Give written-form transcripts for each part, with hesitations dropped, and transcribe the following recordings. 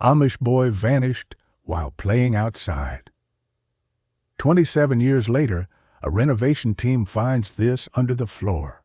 Amish boy vanished while playing outside. 27 years later, a renovation team finds this under the floor.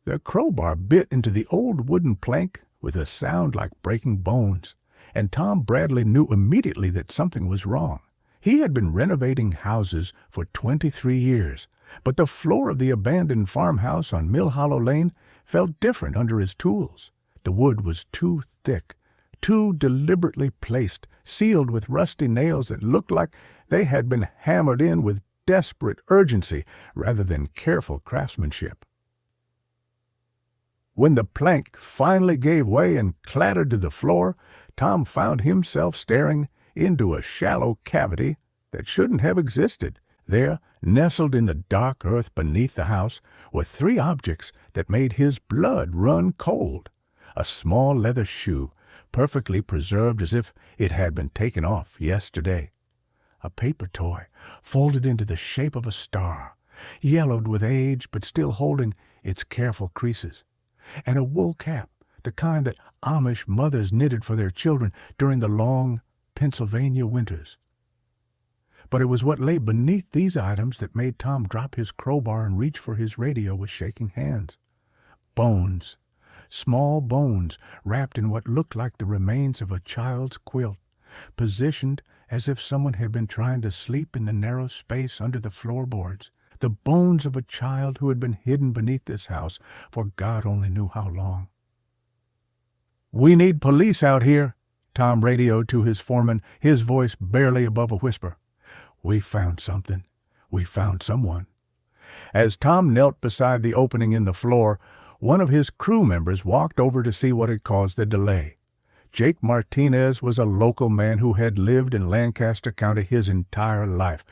The crowbar bit into the old wooden plank with a sound like breaking bones, and Tom Bradley knew immediately that something was wrong. He had been renovating houses for 23 years, but the floor of the abandoned farmhouse on Mill Hollow Lane felt different under his tools. The wood was too thick, too deliberately placed, sealed with rusty nails that looked like they had been hammered in with desperate urgency rather than careful craftsmanship. When the plank finally gave way and clattered to the floor, Tom found himself staring into a shallow cavity that shouldn't have existed. There, nestled in the dark earth beneath the house, were three objects that made his blood run cold. A small leather shoe, perfectly preserved as if it had been taken off yesterday. A paper toy, folded into the shape of a star, yellowed with age but still holding its careful creases. And a wool cap, the kind that Amish mothers knitted for their children during the long Pennsylvania winters. But it was what lay beneath these items that made Tom drop his crowbar and reach for his radio with shaking hands. Bones. Small bones wrapped in what looked like the remains of a child's quilt, positioned as if someone had been trying to sleep in the narrow space under the floorboards. The bones of a child who had been hidden beneath this house for God only knew how long. "We need police out here," Tom radioed to his foreman, his voice barely above a whisper. "We found something. We found someone." As Tom knelt beside the opening in the floor, one of his crew members walked over to see what had caused the delay. Jake Martinez was a local man who had lived in Lancaster County his entire life,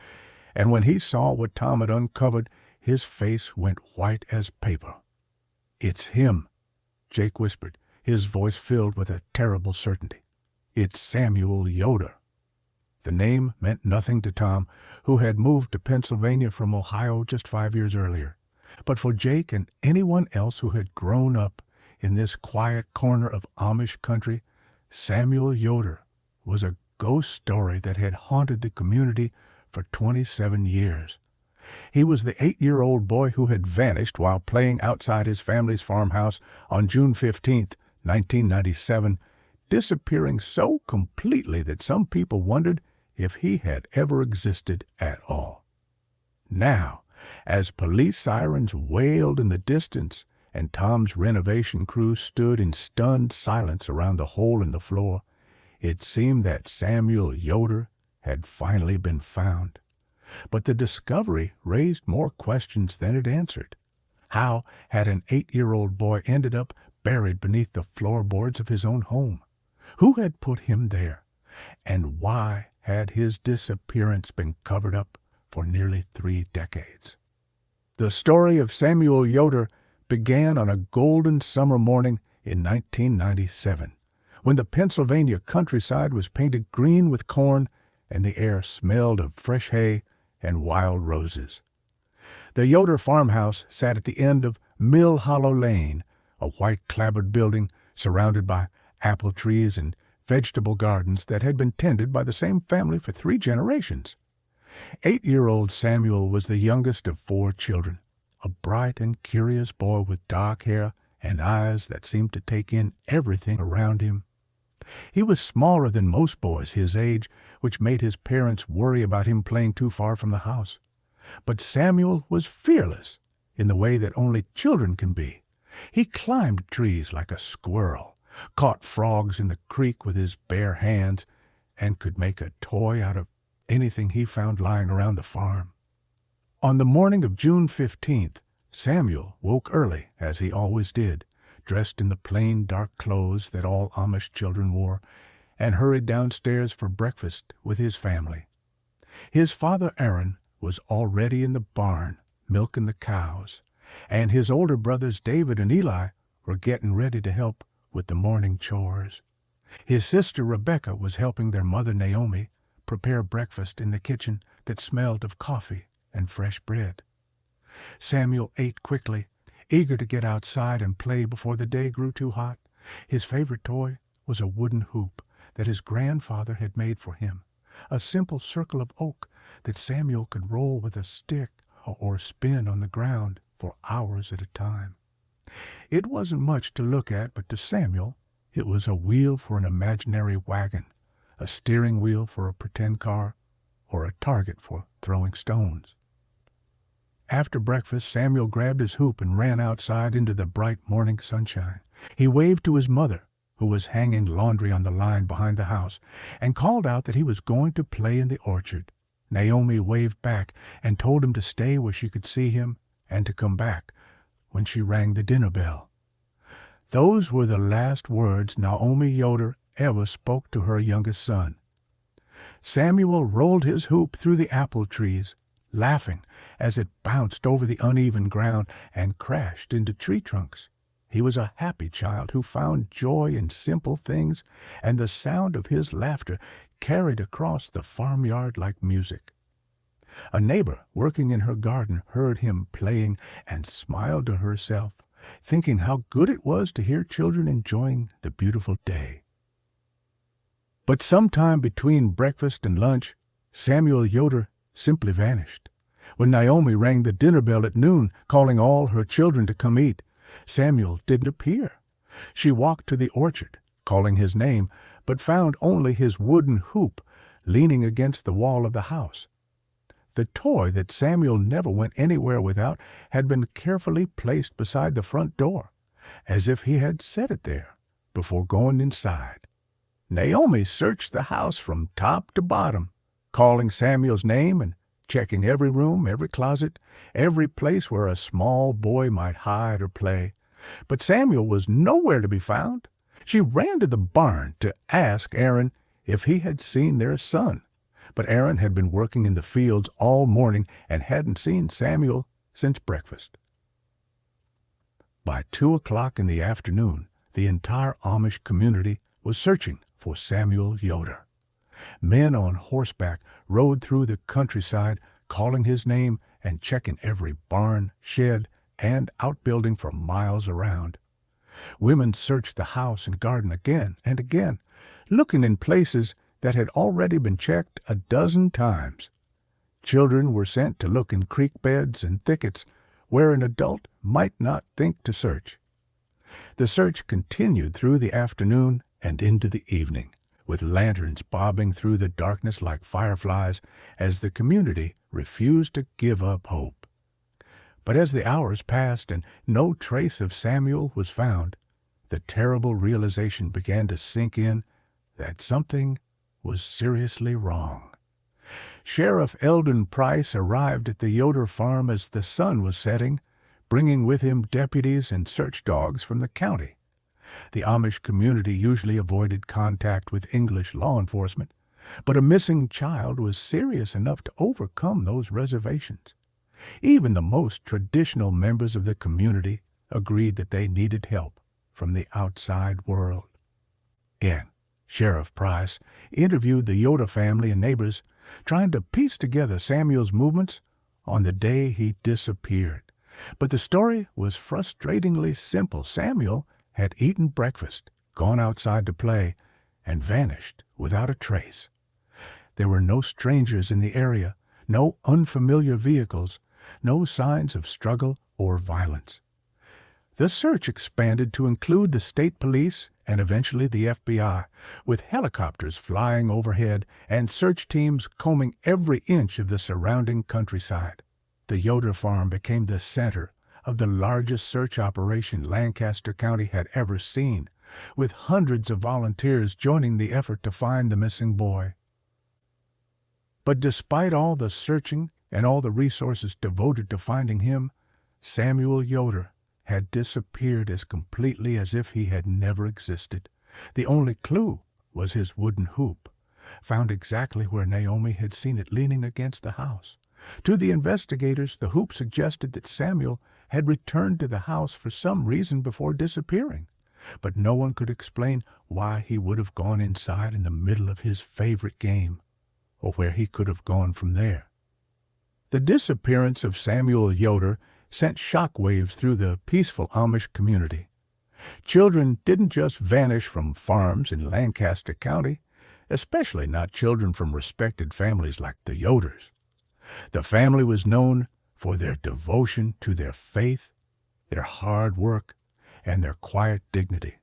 and when he saw what Tom had uncovered, his face went white as paper. "It's him," Jake whispered, his voice filled with a terrible certainty. "It's Samuel Yoder." The name meant nothing to Tom, who had moved to Pennsylvania from Ohio just 5 years earlier. But for Jake and anyone else who had grown up in this quiet corner of Amish country, Samuel Yoder was a ghost story that had haunted the community for 27 years. He was the 8-year-old boy who had vanished while playing outside his family's farmhouse on June 15th, 1997, disappearing so completely that some people wondered if he had ever existed at all. Now, as police sirens wailed in the distance and Tom's renovation crew stood in stunned silence around the hole in the floor, it seemed that Samuel Yoder had finally been found. But the discovery raised more questions than it answered. How had an 8-year-old boy ended up buried beneath the floorboards of his own home? Who had put him there? And why had his disappearance been covered up for nearly 3 decades? The story of Samuel Yoder began on a golden summer morning in 1997, when the Pennsylvania countryside was painted green with corn and the air smelled of fresh hay and wild roses. The Yoder farmhouse sat at the end of Mill Hollow Lane, a white clapboard building surrounded by apple trees and vegetable gardens that had been tended by the same family for 3 generations. 8-year-old Samuel was the youngest of 4 children, a bright and curious boy with dark hair and eyes that seemed to take in everything around him. He was smaller than most boys his age, which made his parents worry about him playing too far from the house. But Samuel was fearless in the way that only children can be. He climbed trees like a squirrel, caught frogs in the creek with his bare hands, and could make a toy out of anything he found lying around the farm. On the morning of June 15th, Samuel woke early, as he always did, dressed in the plain dark clothes that all Amish children wore, and hurried downstairs for breakfast with his family. His father Aaron was already in the barn, milking the cows, and his older brothers David and Eli were getting ready to help with the morning chores. His sister Rebecca was helping their mother Naomi prepare breakfast in the kitchen that smelled of coffee and fresh bread. Samuel ate quickly, eager to get outside and play before the day grew too hot. His favorite toy was a wooden hoop that his grandfather had made for him, a simple circle of oak that Samuel could roll with a stick or spin on the ground for hours at a time. It wasn't much to look at, but to Samuel it was a wheel for an imaginary wagon, a steering wheel for a pretend car, or a target for throwing stones. After breakfast, Samuel grabbed his hoop and ran outside into the bright morning sunshine. He waved to his mother, who was hanging laundry on the line behind the house, and called out that he was going to play in the orchard. Naomi waved back and told him to stay where she could see him and to come back when she rang the dinner bell. Those were the last words Naomi Yoder ever spoke to her youngest son. Samuel rolled his hoop through the apple trees, laughing as it bounced over the uneven ground and crashed into tree trunks. He was a happy child who found joy in simple things, and the sound of his laughter carried across the farmyard like music. A neighbor working in her garden heard him playing and smiled to herself, thinking how good it was to hear children enjoying the beautiful day. But sometime between breakfast and lunch, Samuel Yoder simply vanished. When Naomi rang the dinner bell at noon, calling all her children to come eat, Samuel didn't appear. She walked to the orchard, calling his name, but found only his wooden hoop leaning against the wall of the house. The toy that Samuel never went anywhere without had been carefully placed beside the front door, as if he had set it there before going inside. Naomi searched the house from top to bottom, calling Samuel's name and checking every room, every closet, every place where a small boy might hide or play. But Samuel was nowhere to be found. She ran to the barn to ask Aaron if he had seen their son. But Aaron had been working in the fields all morning and hadn't seen Samuel since breakfast. By 2:00 in the afternoon, the entire Amish community was searching for Samuel Yoder. Men on horseback rode through the countryside, calling his name and checking every barn, shed, and outbuilding for miles around. Women searched the house and garden again and again, looking in places that had already been checked a dozen times. Children were sent to look in creek beds and thickets where an adult might not think to search. The search continued through the afternoon and into the evening, with lanterns bobbing through the darkness like fireflies as the community refused to give up hope. But as the hours passed and no trace of Samuel was found, the terrible realization began to sink in that something was seriously wrong. Sheriff Eldon Price arrived at the Yoder farm as the sun was setting, bringing with him deputies and search dogs from the county. The Amish community usually avoided contact with English law enforcement, but a missing child was serious enough to overcome those reservations. Even the most traditional members of the community agreed that they needed help from the outside world. Again, Sheriff Price interviewed the Yoder family and neighbors, trying to piece together Samuel's movements on the day he disappeared. But the story was frustratingly simple. Samuel had eaten breakfast, gone outside to play, and vanished without a trace. There were no strangers in the area, no unfamiliar vehicles, no signs of struggle or violence. The search expanded to include the state police and eventually the FBI, with helicopters flying overhead and search teams combing every inch of the surrounding countryside. The Yoder farm became the center of the largest search operation Lancaster County had ever seen, with hundreds of volunteers joining the effort to find the missing boy. But despite all the searching and all the resources devoted to finding him, Samuel Yoder had disappeared as completely as if he had never existed. The only clue was his wooden hoop, found exactly where Naomi had seen it leaning against the house. To the investigators, the hoop suggested that Samuel had returned to the house for some reason before disappearing, but no one could explain why he would have gone inside in the middle of his favorite game, or where he could have gone from there. The disappearance of Samuel Yoder sent shockwaves through the peaceful Amish community. Children didn't just vanish from farms in Lancaster County. especially not children from respected families like the Yoders. The family was known for their devotion to their faith, their hard work, and their quiet dignity.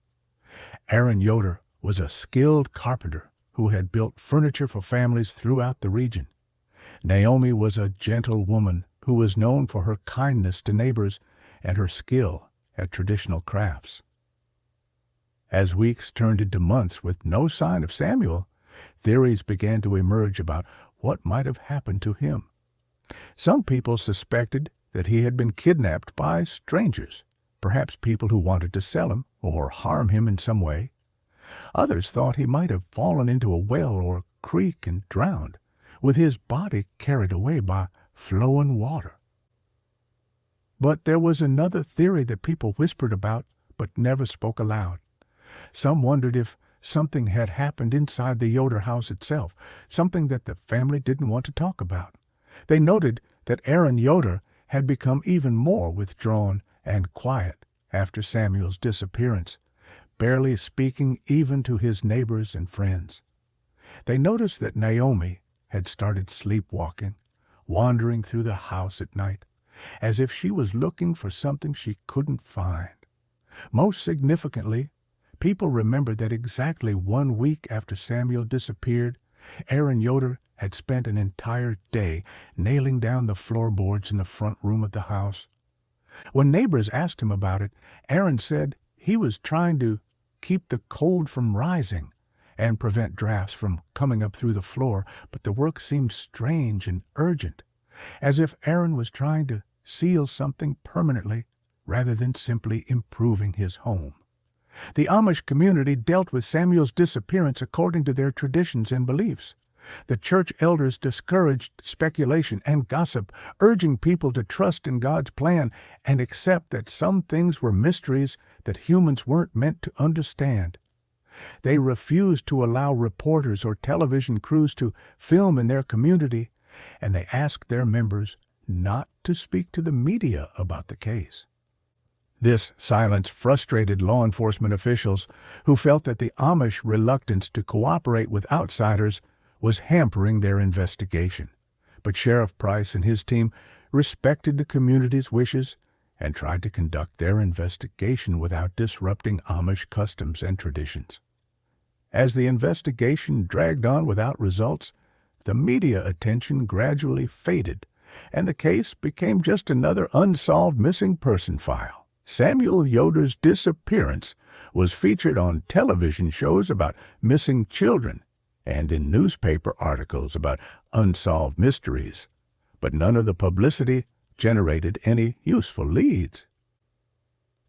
Aaron Yoder was a skilled carpenter who had built furniture for families throughout the region. Naomi was a gentle woman who was known for her kindness to neighbors and her skill at traditional crafts. As weeks turned into months with no sign of Samuel, theories began to emerge about what might have happened to him. Some people suspected that he had been kidnapped by strangers, perhaps people who wanted to sell him or harm him in some way. Others thought he might have fallen into a well or creek and drowned, with his body carried away by flowing water. But there was another theory that people whispered about but never spoke aloud. Some wondered if something had happened inside the Yoder house itself, something that the family didn't want to talk about. They noted that Aaron Yoder had become even more withdrawn and quiet after Samuel's disappearance, barely speaking even to his neighbors and friends. They noticed that Naomi had started sleepwalking, wandering through the house at night, as if she was looking for something she couldn't find. Most significantly, people remembered that exactly 1 week after Samuel disappeared, Aaron Yoder had spent an entire day nailing down the floorboards in the front room of the house. When neighbors asked him about it, Aaron said he was trying to keep the cold from rising and prevent drafts from coming up through the floor, but the work seemed strange and urgent, as if Aaron was trying to seal something permanently rather than simply improving his home. The Amish community dealt with Samuel's disappearance according to their traditions and beliefs. The church elders discouraged speculation and gossip, urging people to trust in God's plan and accept that some things were mysteries that humans weren't meant to understand. They refused to allow reporters or television crews to film in their community, and they asked their members not to speak to the media about the case. This silence frustrated law enforcement officials who felt that the Amish reluctance to cooperate with outsiders was hampering their investigation. But Sheriff Price and his team respected the community's wishes and tried to conduct their investigation without disrupting Amish customs and traditions. As the investigation dragged on without results, the media attention gradually faded, and the case became just another unsolved missing person file. Samuel Yoder's disappearance was featured on television shows about missing children and in newspaper articles about unsolved mysteries, but none of the publicity generated any useful leads.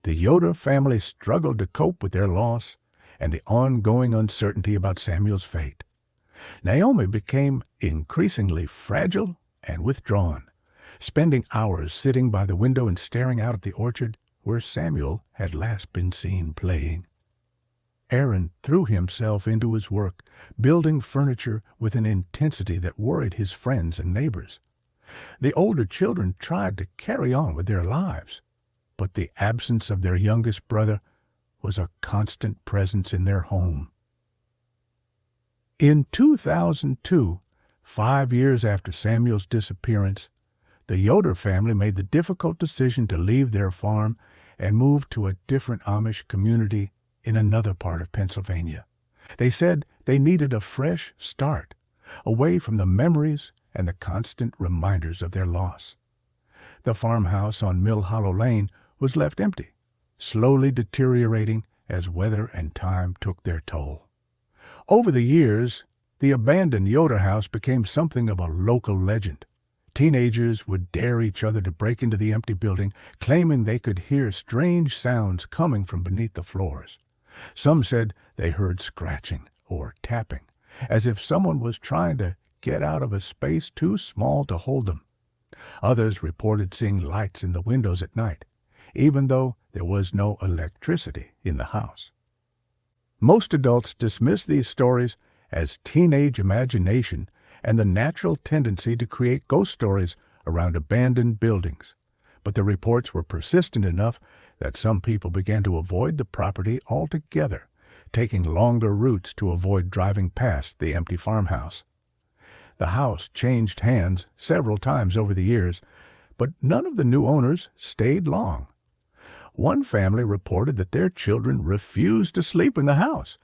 The Yoder family struggled to cope with their loss and the ongoing uncertainty about Samuel's fate. Naomi became increasingly fragile and withdrawn, spending hours sitting by the window and staring out at the orchard where Samuel had last been seen playing. Aaron threw himself into his work, building furniture with an intensity that worried his friends and neighbors. The older children tried to carry on with their lives, but the absence of their youngest brother was a constant presence in their home. In 2002, 5 years after Samuel's disappearance, the Yoder family made the difficult decision to leave their farm and move to a different Amish community in another part of Pennsylvania. They said they needed a fresh start, away from the memories and the constant reminders of their loss. The farmhouse on Mill Hollow Lane was left empty, slowly deteriorating as weather and time took their toll. Over the years, the abandoned Yoder house became something of a local legend. Teenagers would dare each other to break into the empty building, claiming they could hear strange sounds coming from beneath the floors. Some said they heard scratching or tapping, as if someone was trying to get out of a space too small to hold them. Others reported seeing lights in the windows at night, even though there was no electricity in the house. Most adults dismiss these stories as teenage imagination and the natural tendency to create ghost stories around abandoned buildings. But the reports were persistent enough that some people began to avoid the property altogether, taking longer routes to avoid driving past the empty farmhouse. The house changed hands several times over the years, but none of the new owners stayed long. One family reported that their children refused to sleep in the house,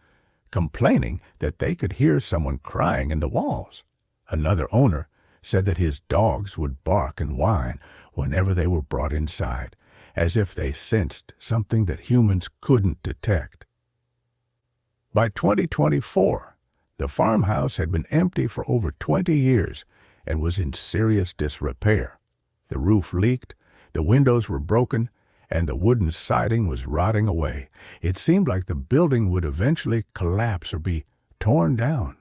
complaining that they could hear someone crying in the walls. Another owner said that his dogs would bark and whine whenever they were brought inside, as if they sensed something that humans couldn't detect. By 2024, the farmhouse had been empty for over 20 years and was in serious disrepair. The roof leaked, the windows were broken, and the wooden siding was rotting away. It seemed like the building would eventually collapse or be torn down,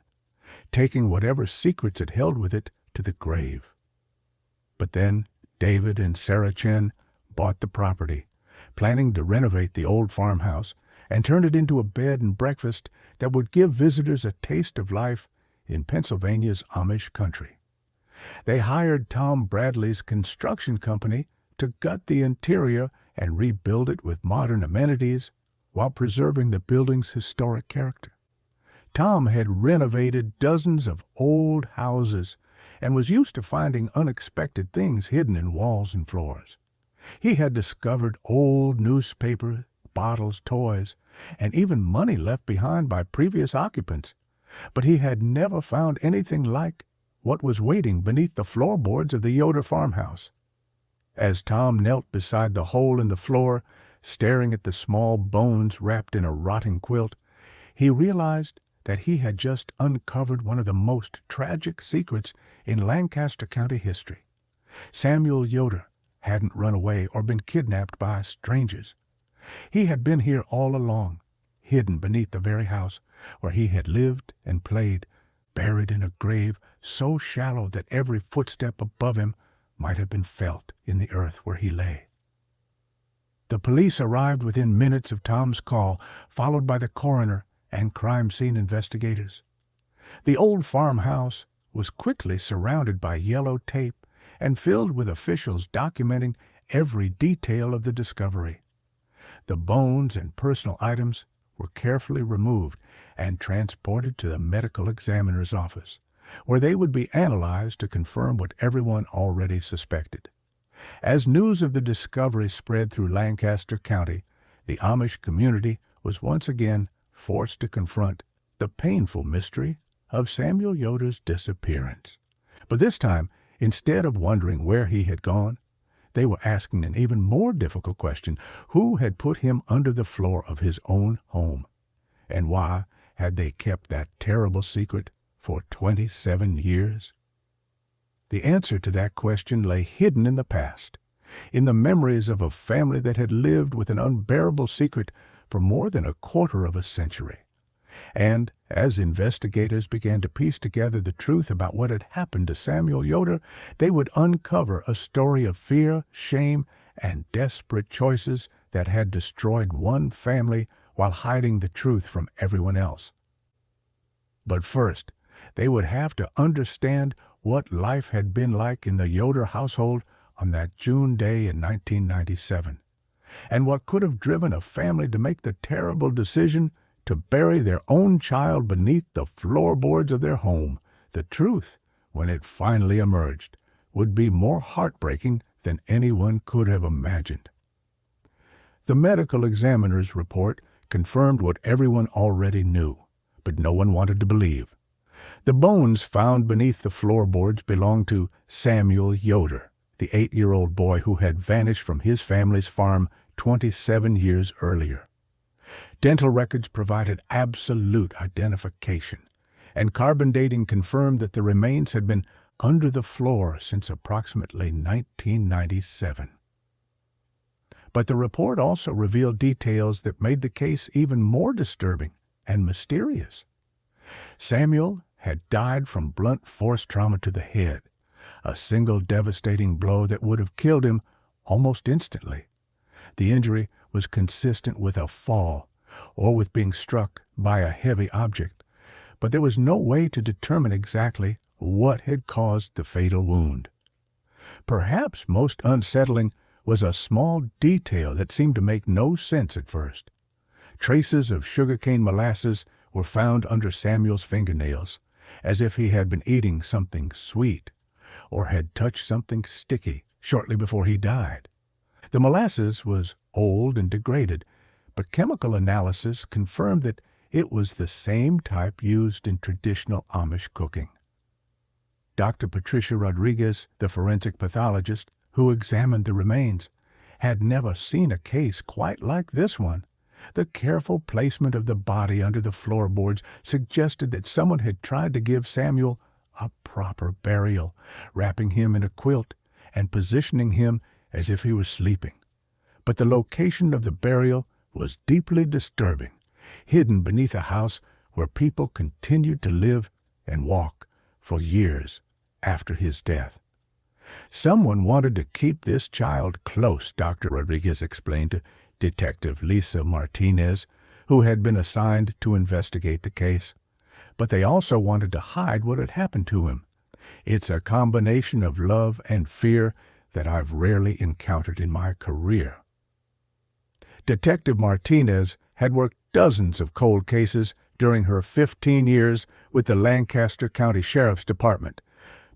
taking whatever secrets it held with it to the grave. But then David and Sarah Chen bought the property, planning to renovate the old farmhouse and turn it into a bed and breakfast that would give visitors a taste of life in Pennsylvania's Amish country. They hired Tom Bradley's construction company to gut the interior and rebuild it with modern amenities while preserving the building's historic character. Tom had renovated dozens of old houses and was used to finding unexpected things hidden in walls and floors. He had discovered old newspapers, bottles, toys, and even money left behind by previous occupants, but he had never found anything like what was waiting beneath the floorboards of the Yoder farmhouse. As Tom knelt beside the hole in the floor, staring at the small bones wrapped in a rotting quilt, he realized that he had just uncovered one of the most tragic secrets in Lancaster County history. Samuel Yoder hadn't run away or been kidnapped by strangers. He had been here all along, hidden beneath the very house where he had lived and played, buried in a grave so shallow that every footstep above him might have been felt in the earth where he lay. The police arrived within minutes of Tom's call, followed by the coroner and crime scene investigators. The old farmhouse was quickly surrounded by yellow tape and filled with officials documenting every detail of the discovery. The bones and personal items were carefully removed and transported to the medical examiner's office, where they would be analyzed to confirm what everyone already suspected. As news of the discovery spread through Lancaster County, the Amish community was once again forced to confront the painful mystery of Samuel Yoder's disappearance. But this time, instead of wondering where he had gone, they were asking an even more difficult question: who had put him under the floor of his own home? And why had they kept that terrible secret for 27 years? The answer to that question lay hidden in the past, in the memories of a family that had lived with an unbearable secret for more than a quarter of a century. And as investigators began to piece together the truth about what had happened to Samuel Yoder, they would uncover a story of fear, shame, and desperate choices that had destroyed one family while hiding the truth from everyone else. But first, they would have to understand what life had been like in the Yoder household on that June day in 1997, and what could have driven a family to make the terrible decision to bury their own child beneath the floorboards of their home. The truth, when it finally emerged, would be more heartbreaking than anyone could have imagined. The medical examiner's report confirmed what everyone already knew, but no one wanted to believe. The bones found beneath the floorboards belonged to Samuel Yoder, the 8-year-old boy who had vanished from his family's farm 27 years earlier. Dental records provided absolute identification, and carbon dating confirmed that the remains had been under the floor since approximately 1997. But the report also revealed details that made the case even more disturbing and mysterious. Samuel had died from blunt force trauma to the head, a single devastating blow that would have killed him almost instantly. The injury was consistent with a fall or with being struck by a heavy object, but there was no way to determine exactly what had caused the fatal wound. Perhaps most unsettling was a small detail that seemed to make no sense at first. Traces of sugarcane molasses were found under Samuel's fingernails, as if he had been eating something sweet or had touched something sticky shortly before he died. The molasses was old and degraded, but chemical analysis confirmed that it was the same type used in traditional Amish cooking. Dr. Patricia Rodriguez, the forensic pathologist who examined the remains, had never seen a case quite like this one. The careful placement of the body under the floorboards suggested that someone had tried to give Samuel a proper burial, wrapping him in a quilt and positioning him as if he was sleeping. But the location of the burial was deeply disturbing, hidden beneath a house where people continued to live and walk for years after his death. Someone wanted to keep this child close, Dr. Rodriguez explained to Detective Lisa Martinez, who had been assigned to investigate the case. But they also wanted to hide what had happened to him. It's a combination of love and fear that I've rarely encountered in my career. Detective Martinez had worked dozens of cold cases during her 15 years with the Lancaster County Sheriff's Department,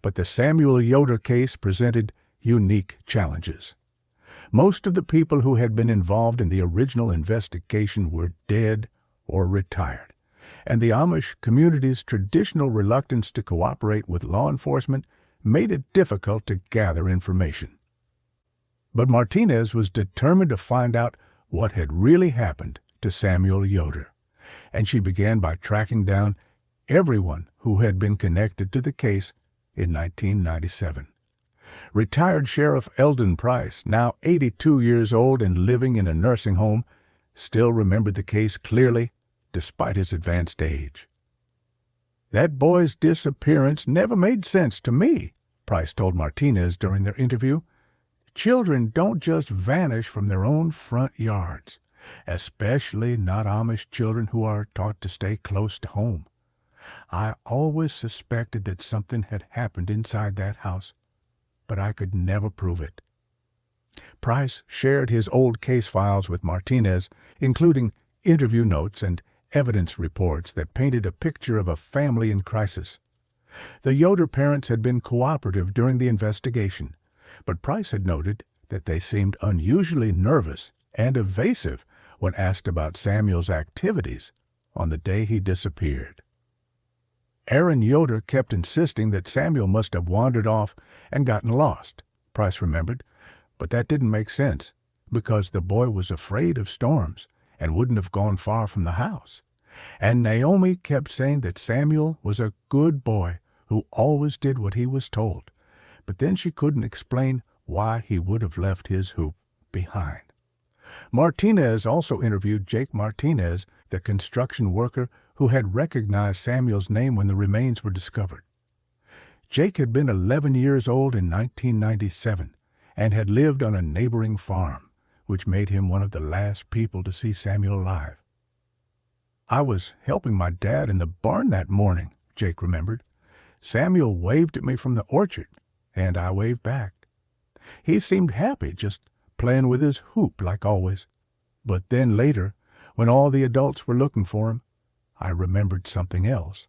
but the Samuel Yoder case presented unique challenges. Most of the people who had been involved in the original investigation were dead or retired, and the Amish community's traditional reluctance to cooperate with law enforcement made it difficult to gather information. But Martinez was determined to find out what had really happened to Samuel Yoder, and she began by tracking down everyone who had been connected to the case in 1997. Retired Sheriff Eldon Price, now 82 years old and living in a nursing home, still remembered the case clearly despite his advanced age. "That boy's disappearance never made sense to me," Price told Martinez during their interview. "Children don't just vanish from their own front yards, especially not Amish children who are taught to stay close to home. I always suspected that something had happened inside that house, but I could never prove it." Price shared his old case files with Martinez, including interview notes and evidence reports that painted a picture of a family in crisis. The Yoder parents had been cooperative during the investigation, but Price had noted that they seemed unusually nervous and evasive when asked about Samuel's activities on the day he disappeared. Aaron Yoder kept insisting that Samuel must have wandered off and gotten lost, Price remembered, but that didn't make sense because the boy was afraid of storms and wouldn't have gone far from the house. And Naomi kept saying that Samuel was a good boy who always did what he was told, but then she couldn't explain why he would have left his hoop behind. Martinez also interviewed Jake Martinez, the construction worker who had recognized Samuel's name when the remains were discovered. Jake had been 11 years old in 1997 and had lived on a neighboring farm, which made him one of the last people to see Samuel alive. "I was helping my dad in the barn that morning," Jake remembered. "Samuel waved at me from the orchard, and I waved back. He seemed happy, just playing with his hoop like always. But then later, when all the adults were looking for him, I remembered something else."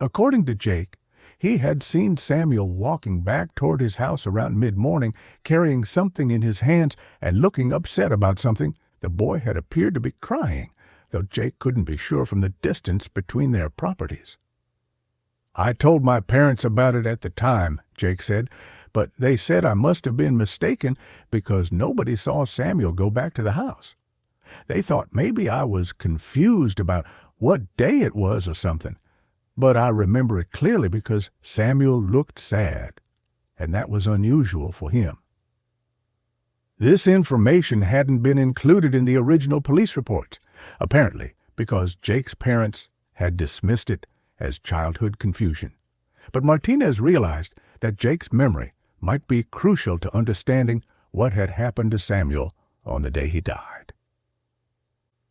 According to Jake, he had seen Samuel walking back toward his house around mid-morning, carrying something in his hands and looking upset about something. The boy had appeared to be crying, though Jake couldn't be sure from the distance between their properties. "I told my parents about it at the time," Jake said, "but they said I must have been mistaken because nobody saw Samuel go back to the house. They thought maybe I was confused about what day it was or something, but I remember it clearly because Samuel looked sad, and that was unusual for him." This information hadn't been included in the original police reports, apparently because Jake's parents had dismissed it as childhood confusion. But Martinez realized that Jake's memory might be crucial to understanding what had happened to Samuel on the day he died.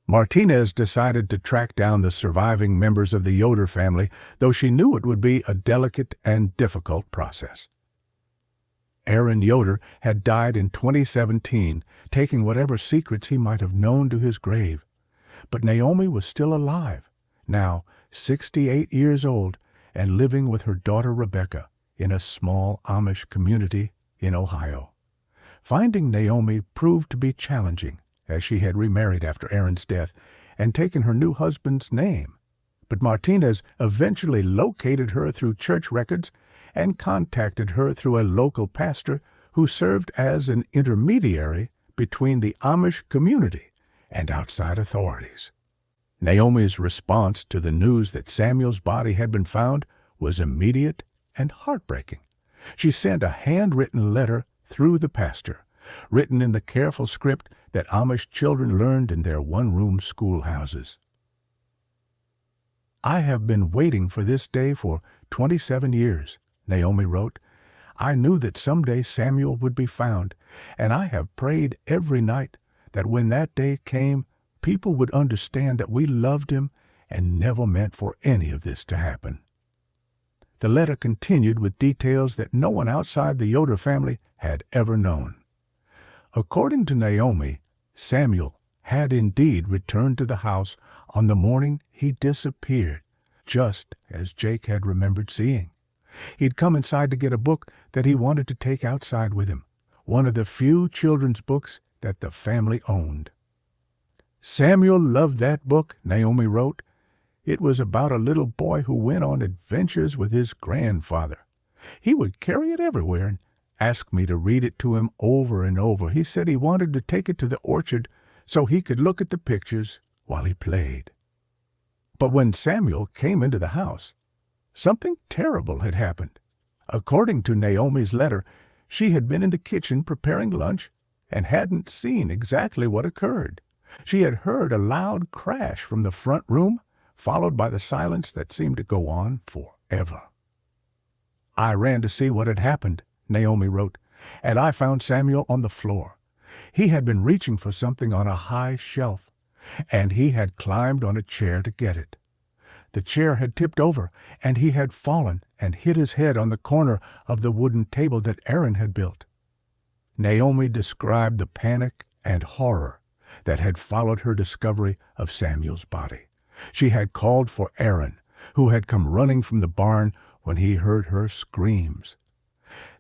Martinez decided to track down the surviving members of the Yoder family, though she knew it would be a delicate and difficult process. Aaron Yoder had died in 2017, taking whatever secrets he might have known to his grave. But Naomi was still alive, now 68 years old, and living with her daughter Rebecca in a small Amish community in Ohio. Finding Naomi proved to be challenging, as she had remarried after Aaron's death and taken her new husband's name. But Martinez eventually located her through church records and contacted her through a local pastor who served as an intermediary between the Amish community and outside authorities. Naomi's response to the news that Samuel's body had been found was immediate and heartbreaking. She sent a handwritten letter through the pastor, written in the careful script that Amish children learned in their one-room schoolhouses. "I have been waiting for this day for 27 years, Naomi wrote. "I knew that someday Samuel would be found, and I have prayed every night that when that day came, people would understand that we loved him and never meant for any of this to happen." The letter continued with details that no one outside the Yoder family had ever known. According to Naomi, Samuel had indeed returned to the house on the morning he disappeared, just as Jake had remembered seeing. He'd come inside to get a book that he wanted to take outside with him, one of the few children's books that the family owned. Samuel loved that book, Naomi wrote. It was about a little boy who went on adventures with his grandfather. He would carry it everywhere and ask me to read it to him over and over. He said he wanted to take it to the orchard so he could look at the pictures while he played. But when Samuel came into the house, something terrible had happened. According to Naomi's letter, she had been in the kitchen preparing lunch and hadn't seen exactly what occurred. She had heard a loud crash from the front room, followed by the silence that seemed to go on forever. "I ran to see what had happened," Naomi wrote, "and I found Samuel on the floor. He had been reaching for something on a high shelf, and he had climbed on a chair to get it. The chair had tipped over, and he had fallen and hit his head on the corner of the wooden table that Aaron had built." Naomi described the panic and horror that had followed her discovery of Samuel's body. She had called for Aaron, who had come running from the barn when he heard her screams.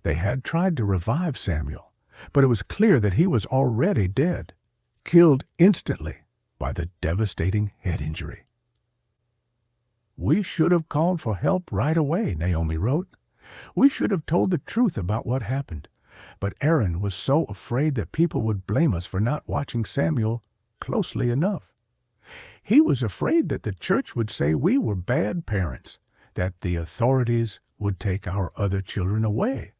They had tried to revive Samuel, but it was clear that he was already dead, killed instantly by the devastating head injury. "We should have called for help right away," Naomi wrote. "We should have told the truth about what happened, but Aaron was so afraid that people would blame us for not watching Samuel closely enough. He was afraid that the church would say we were bad parents, that the authorities would take our other children away."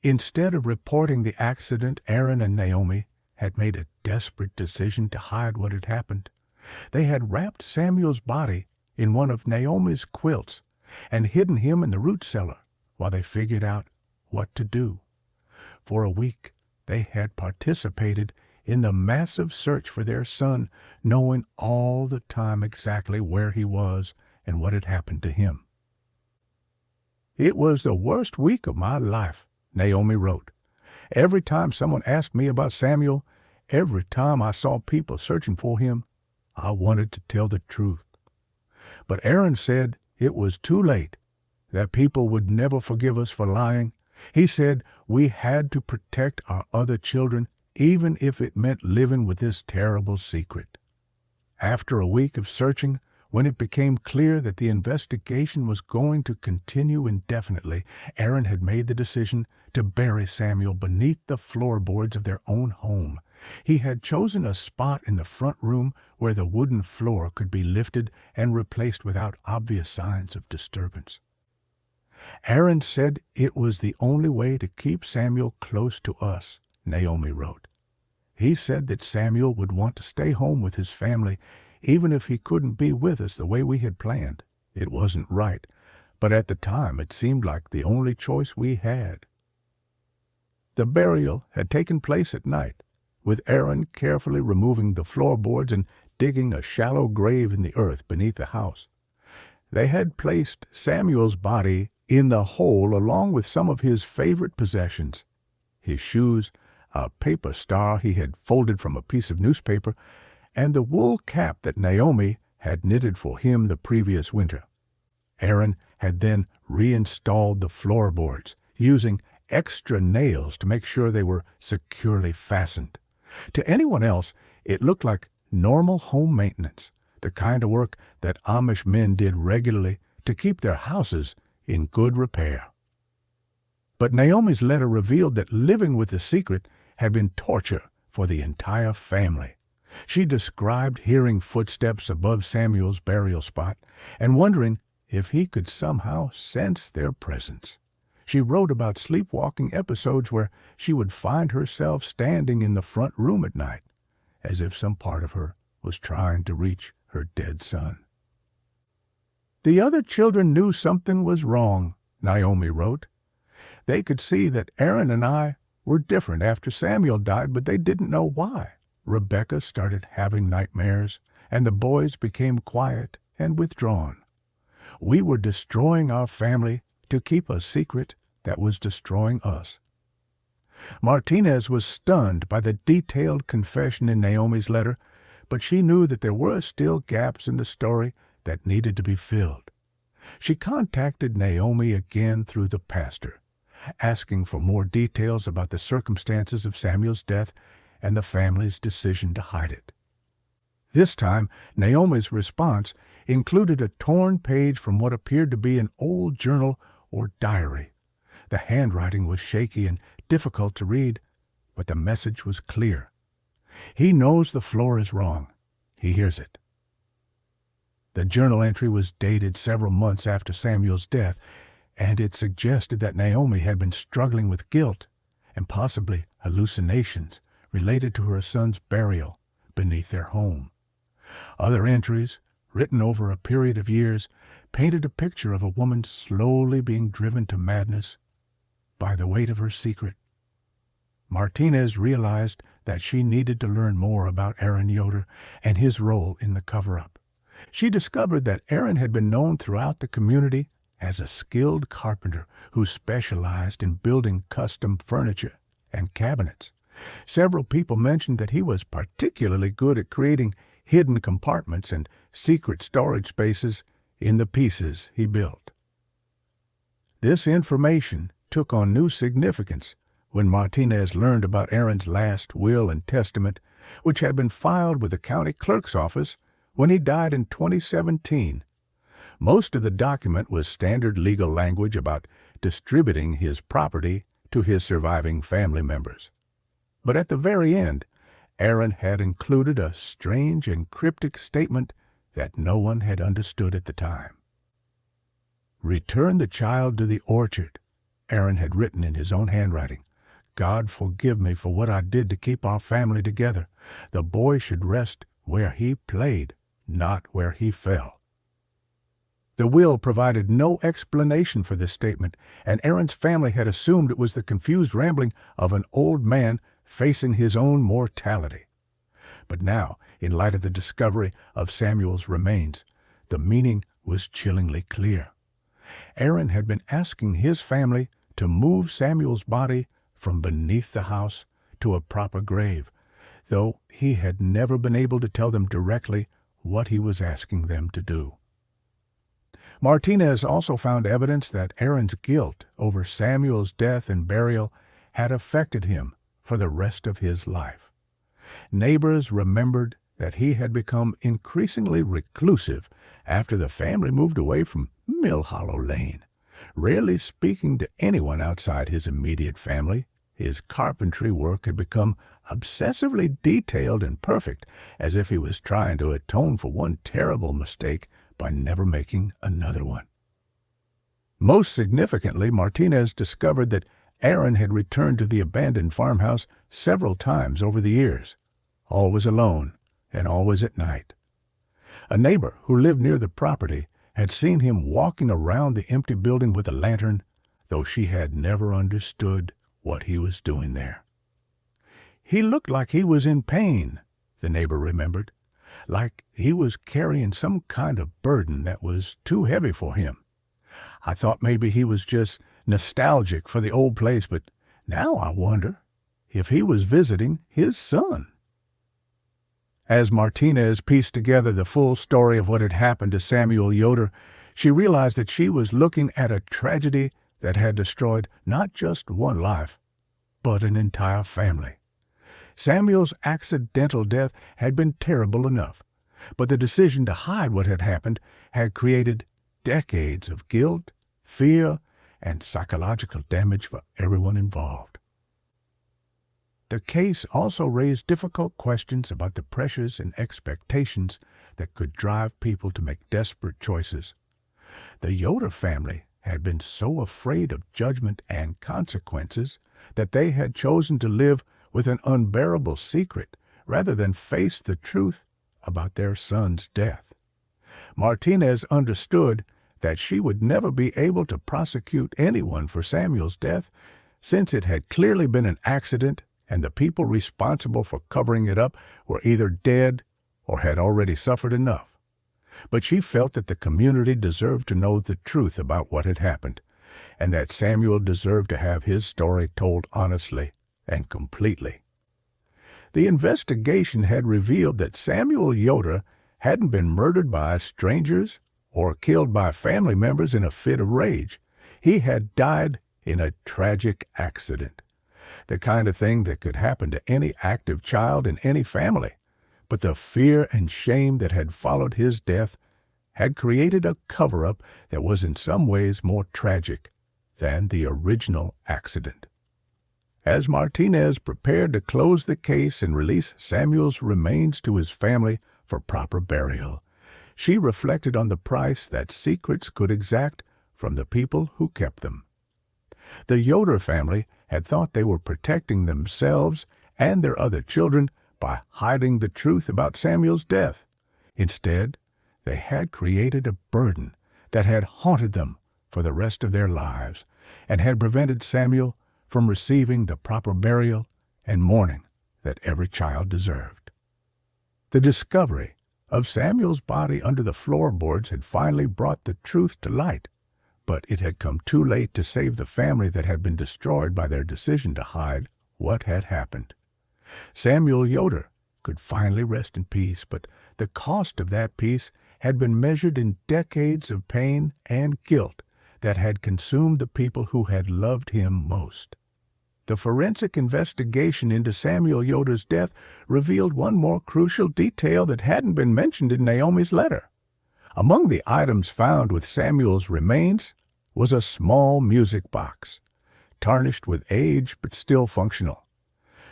Instead of reporting the accident, Aaron and Naomi had made a desperate decision to hide what had happened. They had wrapped Samuel's body in one of Naomi's quilts and hidden him in the root cellar while they figured out what to do. For a week, they had participated in the massive search for their son, knowing all the time exactly where he was and what had happened to him. "It was the worst week of my life," Naomi wrote. "Every time someone asked me about Samuel, every time I saw people searching for him, I wanted to tell the truth. But Aaron said it was too late, that people would never forgive us for lying. He said we had to protect our other children, even if it meant living with this terrible secret." After a week of searching, when it became clear that the investigation was going to continue indefinitely, Aaron had made the decision to bury Samuel beneath the floorboards of their own home. He had chosen a spot in the front room where the wooden floor could be lifted and replaced without obvious signs of disturbance. Aaron said it was the only way to keep Samuel close to us, Naomi wrote. He said that Samuel would want to stay home with his family, even if he couldn't be with us the way we had planned. It wasn't right, but at the time it seemed like the only choice we had. The burial had taken place at night, with Aaron carefully removing the floorboards and digging a shallow grave in the earth beneath the house. They had placed Samuel's body in the hole along with some of his favorite possessions: his shoes, a paper star he had folded from a piece of newspaper, and the wool cap that Naomi had knitted for him the previous winter. Aaron had then reinstalled the floorboards, using extra nails to make sure they were securely fastened. To anyone else, it looked like normal home maintenance, the kind of work that Amish men did regularly to keep their houses in good repair. But Naomi's letter revealed that living with the secret had been torture for the entire family. She described hearing footsteps above Samuel's burial spot and wondering if he could somehow sense their presence. She wrote about sleepwalking episodes where she would find herself standing in the front room at night, as if some part of her was trying to reach her dead son. The other children knew something was wrong, Naomi wrote. They could see that Aaron and I were different after Samuel died, but they didn't know why. Rebecca started having nightmares, and the boys became quiet and withdrawn. We were destroying our family to keep a secret that was destroying us. Martinez was stunned by the detailed confession in Naomi's letter, but she knew that there were still gaps in the story that needed to be filled. She contacted Naomi again through the pastor, asking for more details about the circumstances of Samuel's death and the family's decision to hide it. This time, Naomi's response included a torn page from what appeared to be an old journal or diary. The handwriting was shaky and difficult to read, but the message was clear. He knows the floor is wrong. He hears it. The journal entry was dated several months after Samuel's death, and it suggested that Naomi had been struggling with guilt and possibly hallucinations related to her son's burial beneath their home. Other entries, written over a period of years, painted a picture of a woman slowly being driven to madness by the weight of her secret. Martinez realized that she needed to learn more about Aaron Yoder and his role in the cover-up. She discovered that Aaron had been known throughout the community as a skilled carpenter who specialized in building custom furniture and cabinets. Several people mentioned that he was particularly good at creating hidden compartments and secret storage spaces in the pieces he built. This information took on new significance when Martinez learned about Aaron's last will and testament, which had been filed with the county clerk's office when he died in 2017. Most of the document was standard legal language about distributing his property to his surviving family members. But at the very end, Aaron had included a strange and cryptic statement that no one had understood at the time. "Return the child to the orchard," Aaron had written in his own handwriting. "God forgive me for what I did to keep our family together. The boy should rest where he played, not where he fell." The will provided no explanation for this statement, and Aaron's family had assumed it was the confused rambling of an old man facing his own mortality. But now, in light of the discovery of Samuel's remains, the meaning was chillingly clear. Aaron had been asking his family to move Samuel's body from beneath the house to a proper grave, though he had never been able to tell them directly what he was asking them to do. Martinez also found evidence that Aaron's guilt over Samuel's death and burial had affected him for the rest of his life. Neighbors remembered that he had become increasingly reclusive after the family moved away from Mill Hollow Lane, rarely speaking to anyone outside his immediate family. His carpentry work had become obsessively detailed and perfect, as if he was trying to atone for one terrible mistake by never making another one. Most significantly, Martinez discovered that Aaron had returned to the abandoned farmhouse several times over the years, always alone and always at night. A neighbor who lived near the property had seen him walking around the empty building with a lantern, though she had never understood what he was doing there. He looked like he was in pain, the neighbor remembered, like he was carrying some kind of burden that was too heavy for him. I thought maybe he was just nostalgic for the old place, but now I wonder if he was visiting his son. As Martinez pieced together the full story of what had happened to Samuel Yoder, she realized that she was looking at a tragedy that had destroyed not just one life, but an entire family. Samuel's accidental death had been terrible enough, but the decision to hide what had happened had created decades of guilt, fear, and psychological damage for everyone involved. The case also raised difficult questions about the pressures and expectations that could drive people to make desperate choices. The Yoder family had been so afraid of judgment and consequences that they had chosen to live with an unbearable secret rather than face the truth about their son's death. Martinez understood that she would never be able to prosecute anyone for Samuel's death, since it had clearly been an accident and the people responsible for covering it up were either dead or had already suffered enough. But she felt that the community deserved to know the truth about what had happened, and that Samuel deserved to have his story told honestly and completely. The investigation had revealed that Samuel Yoder hadn't been murdered by strangers or killed by family members in a fit of rage. He had died in a tragic accident, the kind of thing that could happen to any active child in any family. But the fear and shame that had followed his death had created a cover-up that was in some ways more tragic than the original accident. As Martinez prepared to close the case and release Samuel's remains to his family for proper burial, she reflected on the price that secrets could exact from the people who kept them. The Yoder family had thought they were protecting themselves and their other children by hiding the truth about Samuel's death. Instead, they had created a burden that had haunted them for the rest of their lives and had prevented Samuel from receiving the proper burial and mourning that every child deserved. The discovery of Samuel's body under the floorboards had finally brought the truth to light, but it had come too late to save the family that had been destroyed by their decision to hide what had happened. Samuel Yoder could finally rest in peace, but the cost of that peace had been measured in decades of pain and guilt that had consumed the people who had loved him most. The forensic investigation into Samuel Yoder's death revealed one more crucial detail that hadn't been mentioned in Naomi's letter. Among the items found with Samuel's remains was a small music box, tarnished with age but still functional.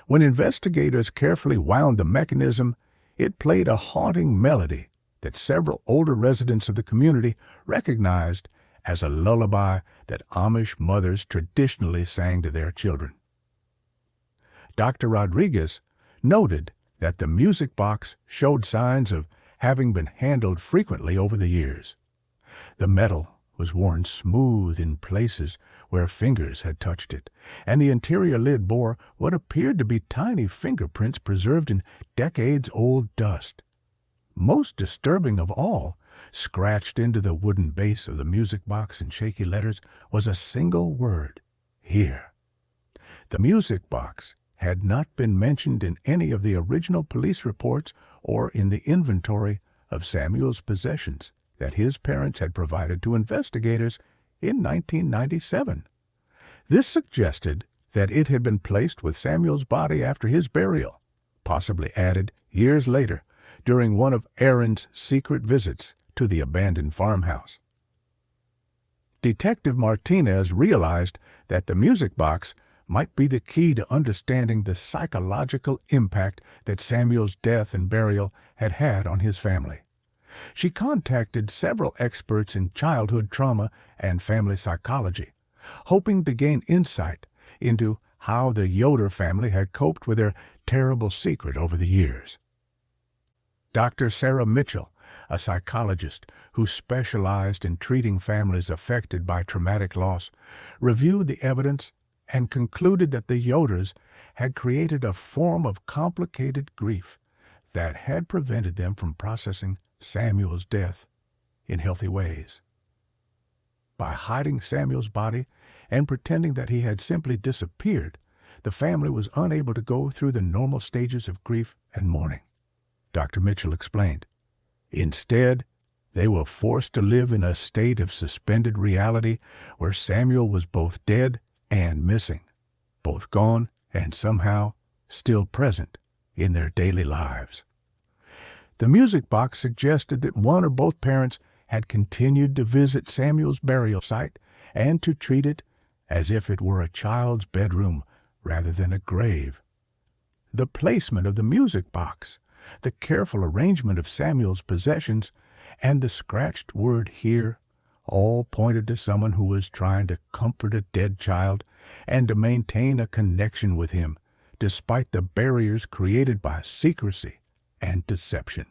When investigators carefully wound the mechanism, it played a haunting melody that several older residents of the community recognized as a lullaby that Amish mothers traditionally sang to their children. Dr. Rodriguez noted that the music box showed signs of having been handled frequently over the years. The metal was worn smooth in places where fingers had touched it, and the interior lid bore what appeared to be tiny fingerprints preserved in decades-old dust. Most disturbing of all, scratched into the wooden base of the music box in shaky letters, was a single word: "Here." The music box had not been mentioned in any of the original police reports or in the inventory of Samuel's possessions that his parents had provided to investigators in 1997. This suggested that it had been placed with Samuel's body after his burial, possibly added years later during one of Aaron's secret visits to the abandoned farmhouse. Detective Martinez realized that the music box might be the key to understanding the psychological impact that Samuel's death and burial had had on his family. She contacted several experts in childhood trauma and family psychology, hoping to gain insight into how the Yoder family had coped with their terrible secret over the years. Dr. Sarah Mitchell, a psychologist who specialized in treating families affected by traumatic loss, reviewed the evidence and concluded that the Yoders had created a form of complicated grief that had prevented them from processing Samuel's death in healthy ways. By hiding Samuel's body and pretending that he had simply disappeared, the family was unable to go through the normal stages of grief and mourning. Dr. Mitchell explained. Instead, they were forced to live in a state of suspended reality where Samuel was both dead and missing, both gone and somehow still present in their daily lives. The music box suggested that one or both parents had continued to visit Samuel's burial site and to treat it as if it were a child's bedroom rather than a grave. The placement of the music box, the careful arrangement of Samuel's possessions, and the scratched word "here" all pointed to someone who was trying to comfort a dead child and to maintain a connection with him, despite the barriers created by secrecy and deception.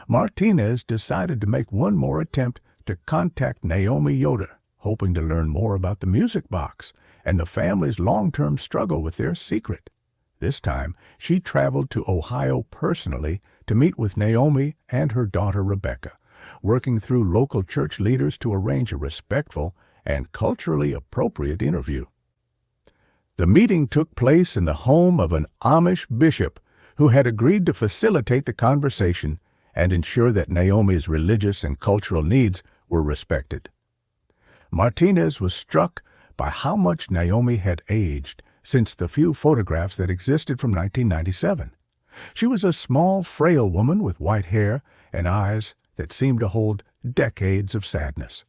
Martinez decided to make one more attempt to contact Naomi Yoder, hoping to learn more about the music box and the family's long-term struggle with their secret. This time, she traveled to Ohio personally to meet with Naomi and her daughter Rebecca, working through local church leaders to arrange a respectful and culturally appropriate interview. The meeting took place in the home of an Amish bishop who had agreed to facilitate the conversation and ensure that Naomi's religious and cultural needs were respected. Martinez was struck by how much Naomi had aged since the few photographs that existed from 1997. She was a small, frail woman with white hair and eyes that seemed to hold decades of sadness.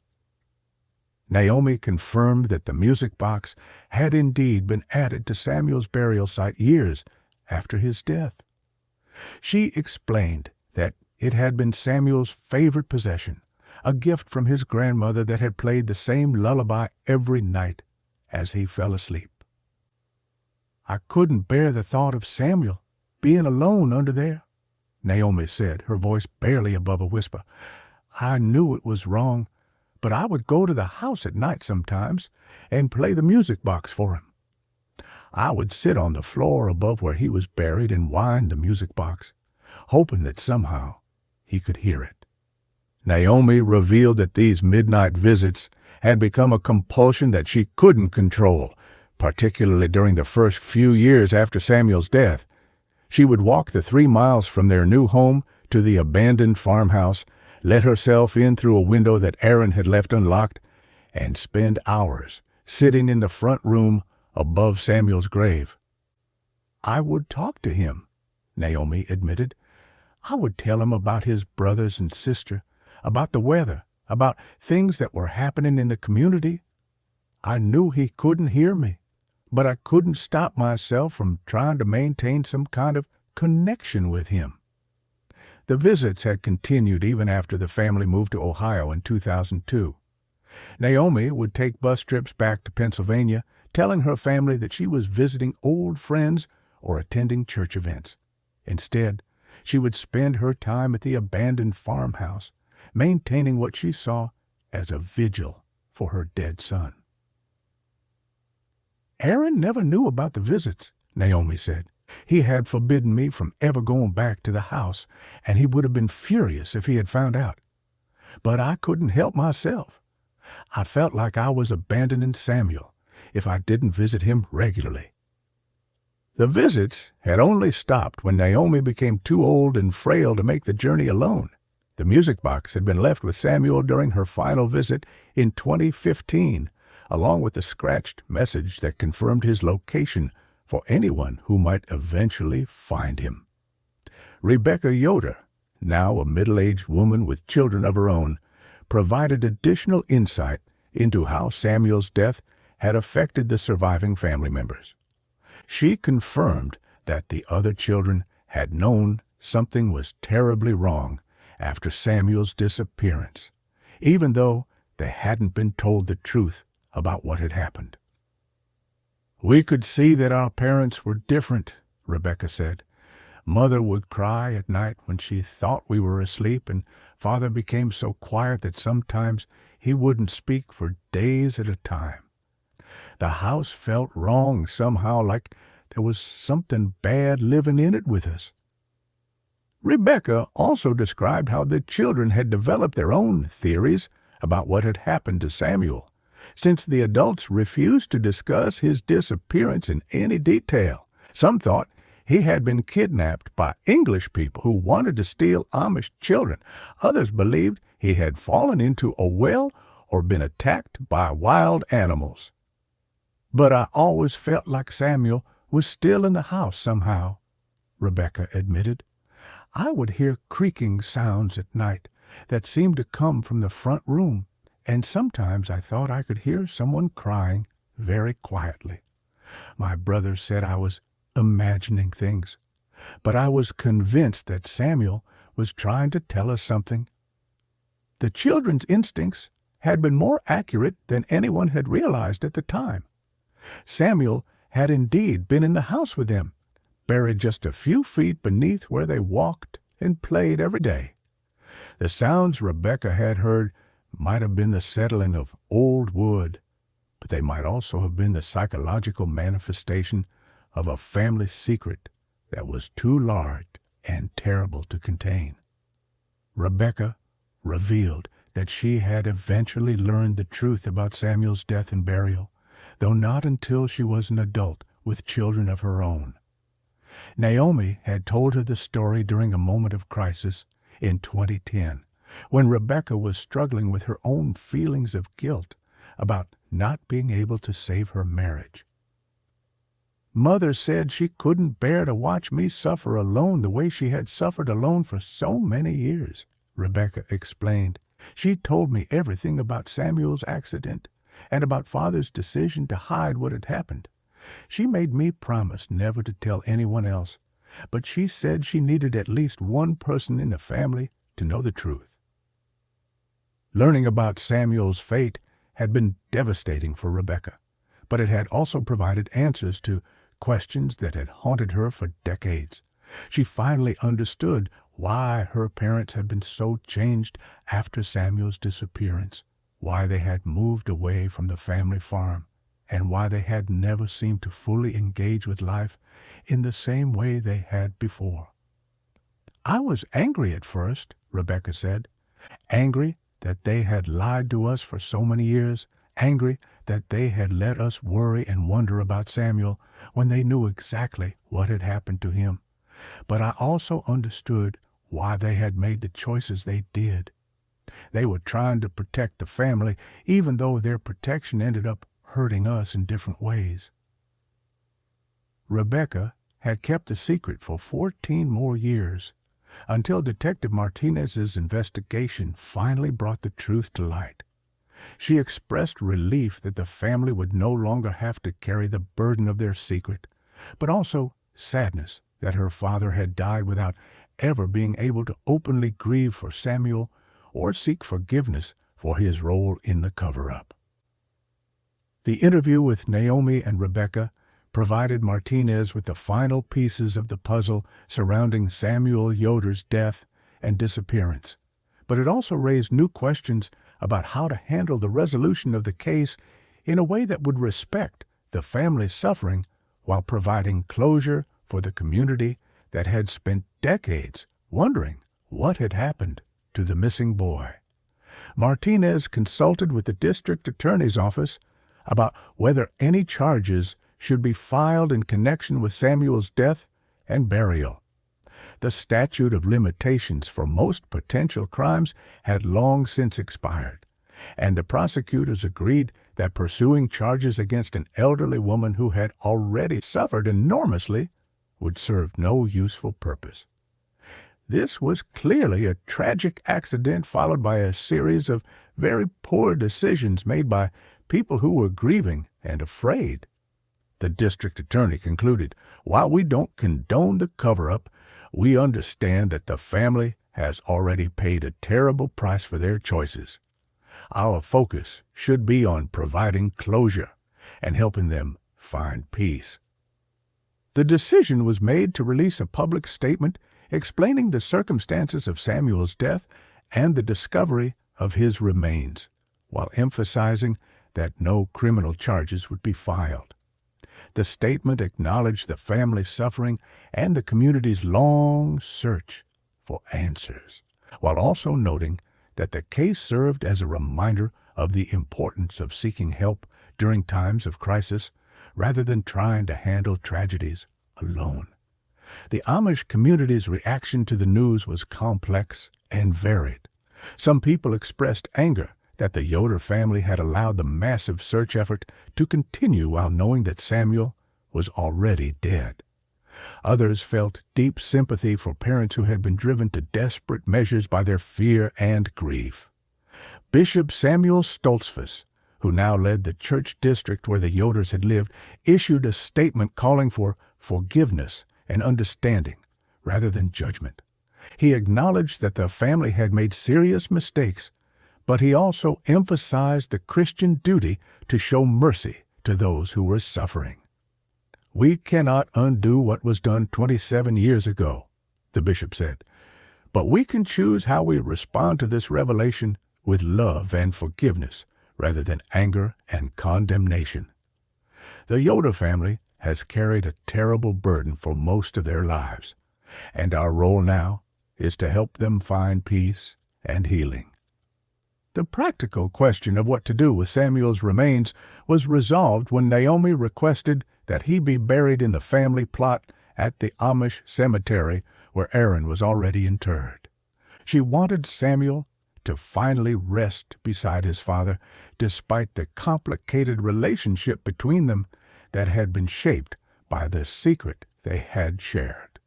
Naomi confirmed that the music box had indeed been added to Samuel's burial site years after his death. She explained that it had been Samuel's favorite possession, a gift from his grandmother that had played the same lullaby every night as he fell asleep. "I couldn't bear the thought of Samuel being alone under there," Naomi said, her voice barely above a whisper. "I knew it was wrong, but I would go to the house at night sometimes and play the music box for him. I would sit on the floor above where he was buried and wind the music box, hoping that somehow he could hear it." Naomi revealed that these midnight visits had become a compulsion that she couldn't control, particularly during the first few years after Samuel's death. She would walk the 3 miles from their new home to the abandoned farmhouse, let herself in through a window that Aaron had left unlocked, and spend hours sitting in the front room above Samuel's grave. "I would talk to him," Naomi admitted. "I would tell him about his brothers and sister, about the weather, about things that were happening in the community. I knew he couldn't hear me, but I couldn't stop myself from trying to maintain some kind of connection with him." The visits had continued even after the family moved to Ohio in 2002. Naomi would take bus trips back to Pennsylvania, telling her family that she was visiting old friends or attending church events. Instead, she would spend her time at the abandoned farmhouse, maintaining what she saw as a vigil for her dead son. "Aaron never knew about the visits," Naomi said. "He had forbidden me from ever going back to the house, and he would have been furious if he had found out. But I couldn't help myself. I felt like I was abandoning Samuel if I didn't visit him regularly." The visits had only stopped when Naomi became too old and frail to make the journey alone. The music box had been left with Samuel during her final visit in 2015, along with a scratched message that confirmed his location for anyone who might eventually find him. Rebecca Yoder, now a middle-aged woman with children of her own, provided additional insight into how Samuel's death had affected the surviving family members. She confirmed that the other children had known something was terribly wrong after Samuel's disappearance, even though they hadn't been told the truth about what had happened. "We could see that our parents were different," Rebecca said. "Mother would cry at night when she thought we were asleep, and Father became so quiet that sometimes he wouldn't speak for days at a time. The house felt wrong somehow, like there was something bad living in it with us." Rebecca also described how the children had developed their own theories about what had happened to Samuel, since the adults refused to discuss his disappearance in any detail. Some thought he had been kidnapped by English people who wanted to steal Amish children. Others believed he had fallen into a well or been attacked by wild animals. But I always felt like Samuel was still in the house somehow, Rebecca admitted. I would hear creaking sounds at night that seemed to come from the front room, and sometimes I thought I could hear someone crying very quietly. My brother said I was imagining things, but I was convinced that Samuel was trying to tell us something. The children's instincts had been more accurate than anyone had realized at the time. Samuel had indeed been in the house with them, buried just a few feet beneath where they walked and played every day. The sounds Rebecca had heard might have been the settling of old wood, but they might also have been the psychological manifestation of a family secret that was too large and terrible to contain. Rebecca revealed that she had eventually learned the truth about Samuel's death and burial, though not until she was an adult with children of her own. Naomi had told her the story during a moment of crisis in 2010, when Rebecca was struggling with her own feelings of guilt about not being able to save her marriage. Mother said she couldn't bear to watch me suffer alone the way she had suffered alone for so many years, Rebecca explained. She told me everything about Samuel's accident and about Father's decision to hide what had happened. She made me promise never to tell anyone else, but she said she needed at least one person in the family to know the truth. Learning about Samuel's fate had been devastating for Rebecca, but it had also provided answers to questions that had haunted her for decades. She finally understood why her parents had been so changed after Samuel's disappearance, why they had moved away from the family farm, and why they had never seemed to fully engage with life in the same way they had before. I was angry at first, Rebecca said, angry that they had lied to us for so many years, angry that they had let us worry and wonder about Samuel when they knew exactly what had happened to him. But I also understood why they had made the choices they did. They were trying to protect the family, even though their protection ended up hurting us in different ways. Rebecca had kept the secret for 14 more years, until Detective Martinez's investigation finally brought the truth to light. She expressed relief that the family would no longer have to carry the burden of their secret, but also sadness that her father had died without ever being able to openly grieve for Samuel or seek forgiveness for his role in the cover-up. The interview with Naomi and Rebecca provided Martinez with the final pieces of the puzzle surrounding Samuel Yoder's death and disappearance, but it also raised new questions about how to handle the resolution of the case in a way that would respect the family's suffering while providing closure for the community that had spent decades wondering what had happened to the missing boy. Martinez consulted with the district attorney's office about whether any charges should be filed in connection with Samuel's death and burial. The statute of limitations for most potential crimes had long since expired, and the prosecutors agreed that pursuing charges against an elderly woman who had already suffered enormously would serve no useful purpose. This was clearly a tragic accident followed by a series of very poor decisions made by people who were grieving and afraid. The district attorney concluded, "While we don't condone the cover-up, we understand that the family has already paid a terrible price for their choices. Our focus should be on providing closure and helping them find peace." The decision was made to release a public statement explaining the circumstances of Samuel's death and the discovery of his remains, while emphasizing that no criminal charges would be filed. The statement acknowledged the family's suffering and the community's long search for answers, while also noting that the case served as a reminder of the importance of seeking help during times of crisis rather than trying to handle tragedies alone. The Amish community's reaction to the news was complex and varied. Some people expressed anger that the Yoder family had allowed the massive search effort to continue while knowing that Samuel was already dead. Others felt deep sympathy for parents who had been driven to desperate measures by their fear and grief. Bishop Samuel Stoltzfus, who now led the church district where the Yoders had lived, issued a statement calling for forgiveness and understanding rather than judgment. He acknowledged that the family had made serious mistakes, but he also emphasized the Christian duty to show mercy to those who were suffering. "We cannot undo what was done 27 years ago," the bishop said, "but we can choose how we respond to this revelation with love and forgiveness rather than anger and condemnation." The Yoder family has carried a terrible burden for most of their lives, and our role now is to help them find peace and healing. The practical question of what to do with Samuel's remains was resolved when Naomi requested that he be buried in the family plot at the Amish cemetery where Aaron was already interred. She wanted Samuel to finally rest beside his father, despite the complicated relationship between them that had been shaped by the secret they had shared.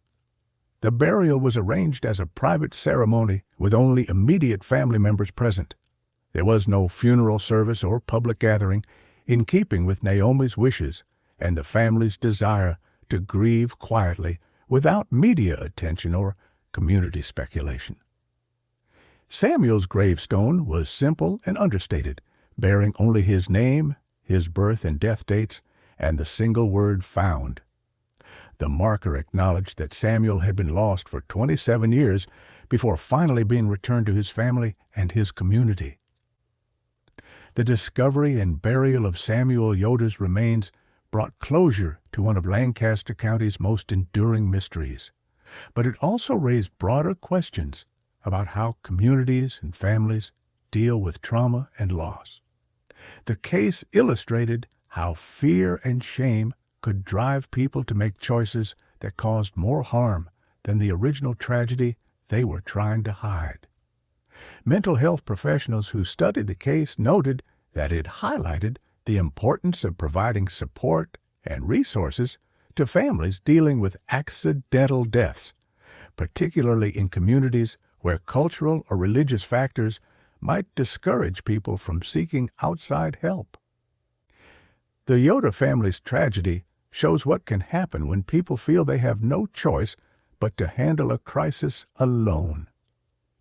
The burial was arranged as a private ceremony with only immediate family members present. There was no funeral service or public gathering, in keeping with Naomi's wishes and the family's desire to grieve quietly without media attention or community speculation. Samuel's gravestone was simple and understated, bearing only his name, his birth and death dates, and the single word "found." The marker acknowledged that Samuel had been lost for 27 years before finally being returned to his family and his community. The discovery and burial of Samuel Yoder's remains brought closure to one of Lancaster County's most enduring mysteries, but it also raised broader questions about how communities and families deal with trauma and loss. The case illustrated how fear and shame could drive people to make choices that caused more harm than the original tragedy they were trying to hide. Mental health professionals who studied the case noted that it highlighted the importance of providing support and resources to families dealing with accidental deaths, particularly in communities where cultural or religious factors might discourage people from seeking outside help. The Yoder family's tragedy shows what can happen when people feel they have no choice but to handle a crisis alone.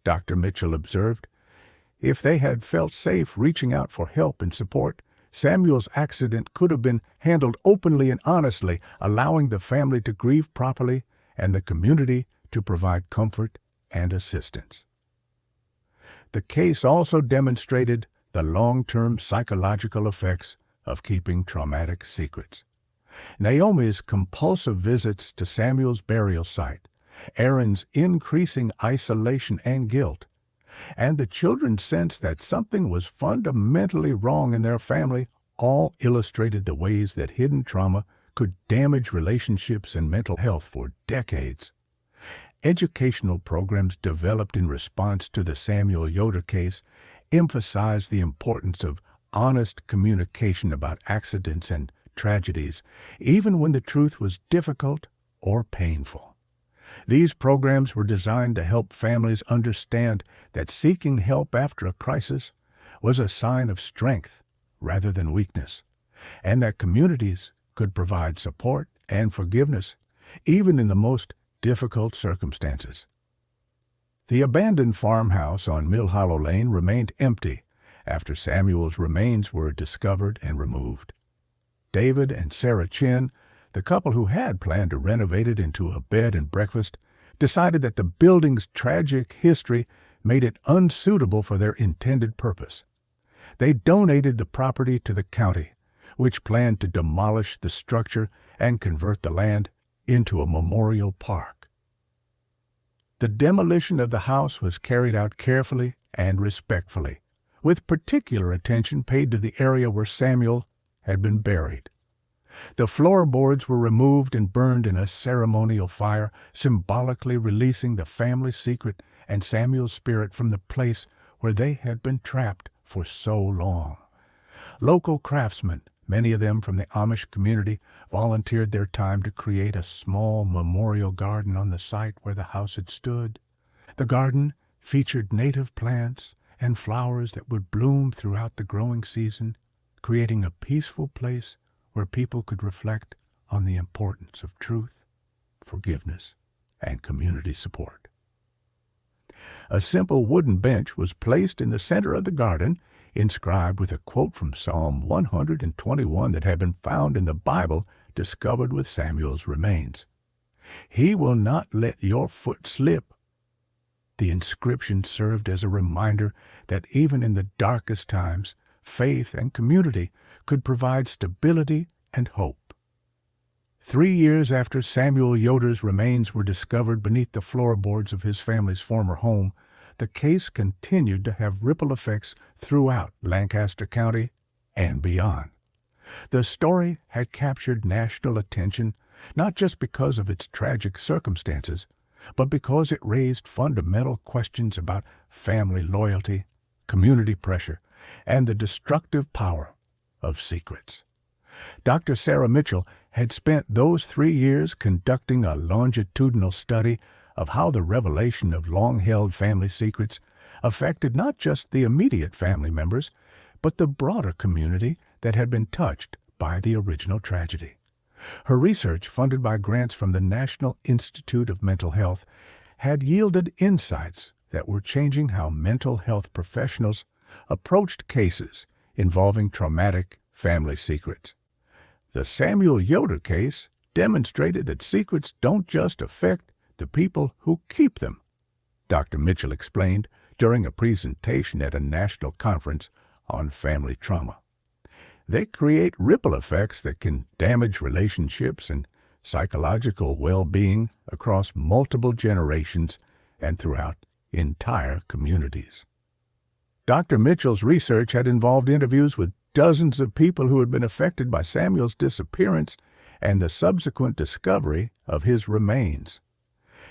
Dr. Mitchell observed, "If they had felt safe reaching out for help and support, Samuel's accident could have been handled openly and honestly, allowing the family to grieve properly and the community to provide comfort and assistance." The case also demonstrated the long-term psychological effects of keeping traumatic secrets. Naomi's compulsive visits to Samuel's burial site, Aaron's increasing isolation and guilt, and the children's sense that something was fundamentally wrong in their family all illustrated the ways that hidden trauma could damage relationships and mental health for decades. Educational programs developed in response to the Samuel Yoder case emphasized the importance of honest communication about accidents and tragedies, even when the truth was difficult or painful. These programs were designed to help families understand that seeking help after a crisis was a sign of strength rather than weakness, and that communities could provide support and forgiveness even in the most difficult circumstances. The abandoned farmhouse on Mill Hollow Lane remained empty after Samuel's remains were discovered and removed. David and Sarah Chin, the couple who had planned to renovate it into a bed and breakfast, decided that the building's tragic history made it unsuitable for their intended purpose. They donated the property to the county, which planned to demolish the structure and convert the land into a memorial park. The demolition of the house was carried out carefully and respectfully, with particular attention paid to the area where Samuel had been buried. The floorboards were removed and burned in a ceremonial fire, symbolically releasing the family secret and Samuel's spirit from the place where they had been trapped for so long. Local craftsmen, many of them from the Amish community, volunteered their time to create a small memorial garden on the site where the house had stood. The garden featured native plants and flowers that would bloom throughout the growing season, creating a peaceful place where people could reflect on the importance of truth, forgiveness, and community support. A simple wooden bench was placed in the center of the garden, inscribed with a quote from Psalm 121 that had been found in the Bible discovered with Samuel's remains. "He will not let your foot slip." The inscription served as a reminder that even in the darkest times, faith and community could provide stability and hope. 3 years after Samuel Yoder's remains were discovered beneath the floorboards of his family's former home, the case continued to have ripple effects throughout Lancaster County and beyond. The story had captured national attention not just because of its tragic circumstances, but because it raised fundamental questions about family loyalty, community pressure, and the destructive power of secrets. Dr. Sarah Mitchell had spent those 3 years conducting a longitudinal study of how the revelation of long-held family secrets affected not just the immediate family members, but the broader community that had been touched by the original tragedy. Her research, funded by grants from the National Institute of Mental Health, had yielded insights that were changing how mental health professionals approached cases involving traumatic family secrets. The Samuel Yoder case demonstrated that secrets don't just affect the people who keep them, Dr. Mitchell explained during a presentation at a national conference on family trauma. They create ripple effects that can damage relationships and psychological well-being across multiple generations and throughout entire communities. Dr. Mitchell's research had involved interviews with dozens of people who had been affected by Samuel's disappearance and the subsequent discovery of his remains.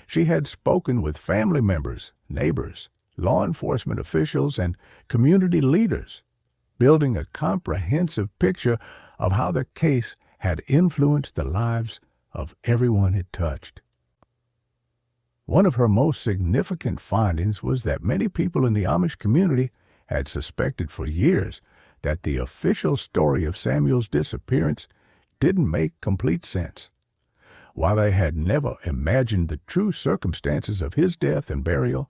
She had spoken with family members, neighbors, law enforcement officials, and community leaders, building a comprehensive picture of how the case had influenced the lives of everyone it touched. One of her most significant findings was that many people in the Amish community had suspected for years that the official story of Samuel's disappearance didn't make complete sense. While they had never imagined the true circumstances of his death and burial,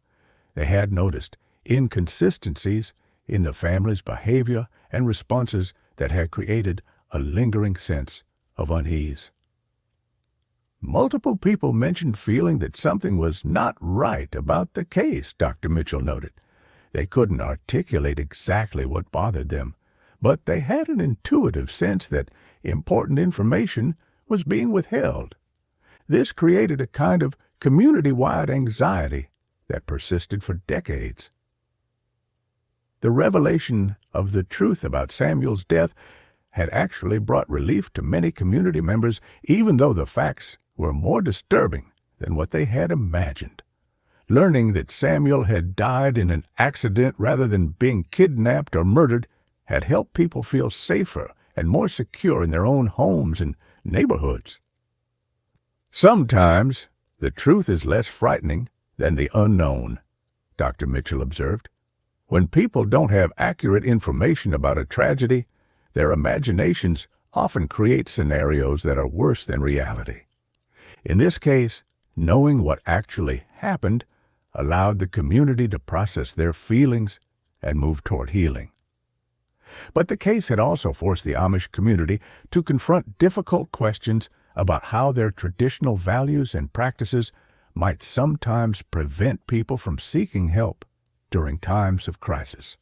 they had noticed inconsistencies in the family's behavior and responses that had created a lingering sense of unease. Multiple people mentioned feeling that something was not right about the case, Dr. Mitchell noted. They couldn't articulate exactly what bothered them, but they had an intuitive sense that important information was being withheld. This created a kind of community-wide anxiety that persisted for decades. The revelation of the truth about Samuel's death had actually brought relief to many community members, even though the facts were more disturbing than what they had imagined. Learning that Samuel had died in an accident rather than being kidnapped or murdered had helped people feel safer and more secure in their own homes and neighborhoods. Sometimes the truth is less frightening than the unknown, Dr. Mitchell observed. When people don't have accurate information about a tragedy, their imaginations often create scenarios that are worse than reality. In this case, knowing what actually happened allowed the community to process their feelings and move toward healing. But the case had also forced the Amish community to confront difficult questions about how their traditional values and practices might sometimes prevent people from seeking help during times of crisis.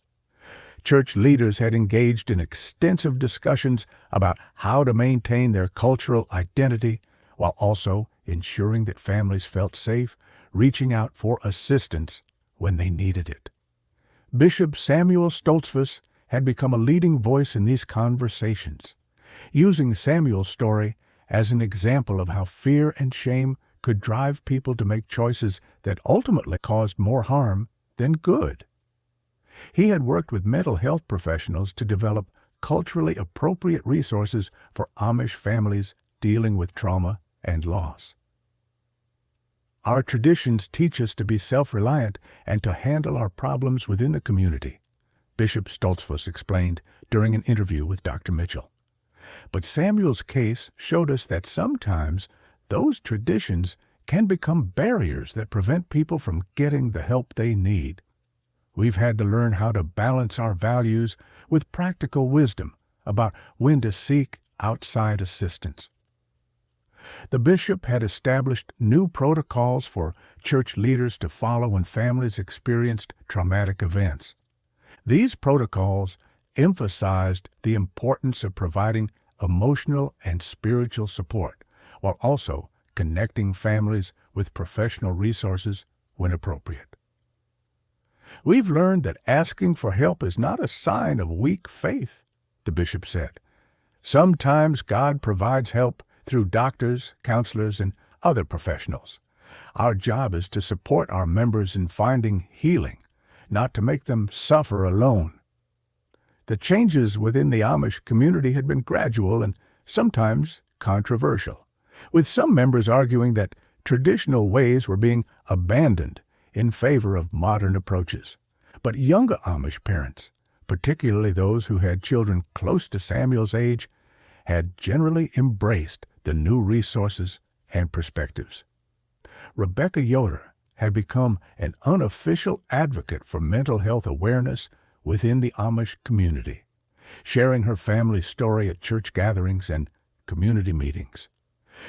Church leaders had engaged in extensive discussions about how to maintain their cultural identity while also ensuring that families felt safe reaching out for assistance when they needed it. Bishop Samuel Stoltzfus had become a leading voice in these conversations, using Samuel's story as an example of how fear and shame could drive people to make choices that ultimately caused more harm than good. He had worked with mental health professionals to develop culturally appropriate resources for Amish families dealing with trauma and loss. Our traditions teach us to be self-reliant and to handle our problems within the community, Bishop Stoltzfus explained during an interview with Dr. Mitchell. But Samuel's case showed us that sometimes those traditions can become barriers that prevent people from getting the help they need. We've had to learn how to balance our values with practical wisdom about when to seek outside assistance. The bishop had established new protocols for church leaders to follow when families experienced traumatic events. These protocols emphasized the importance of providing emotional and spiritual support, while also connecting families with professional resources when appropriate. We've learned that asking for help is not a sign of weak faith, the bishop said. Sometimes God provides help through doctors, counselors, and other professionals. Our job is to support our members in finding healing, not to make them suffer alone. The changes within the Amish community had been gradual and sometimes controversial, with some members arguing that traditional ways were being abandoned in favor of modern approaches. But younger Amish parents, particularly those who had children close to Samuel's age, had generally embraced the new resources and perspectives. Rebecca Yoder had become an unofficial advocate for mental health awareness within the Amish community, sharing her family's story at church gatherings and community meetings.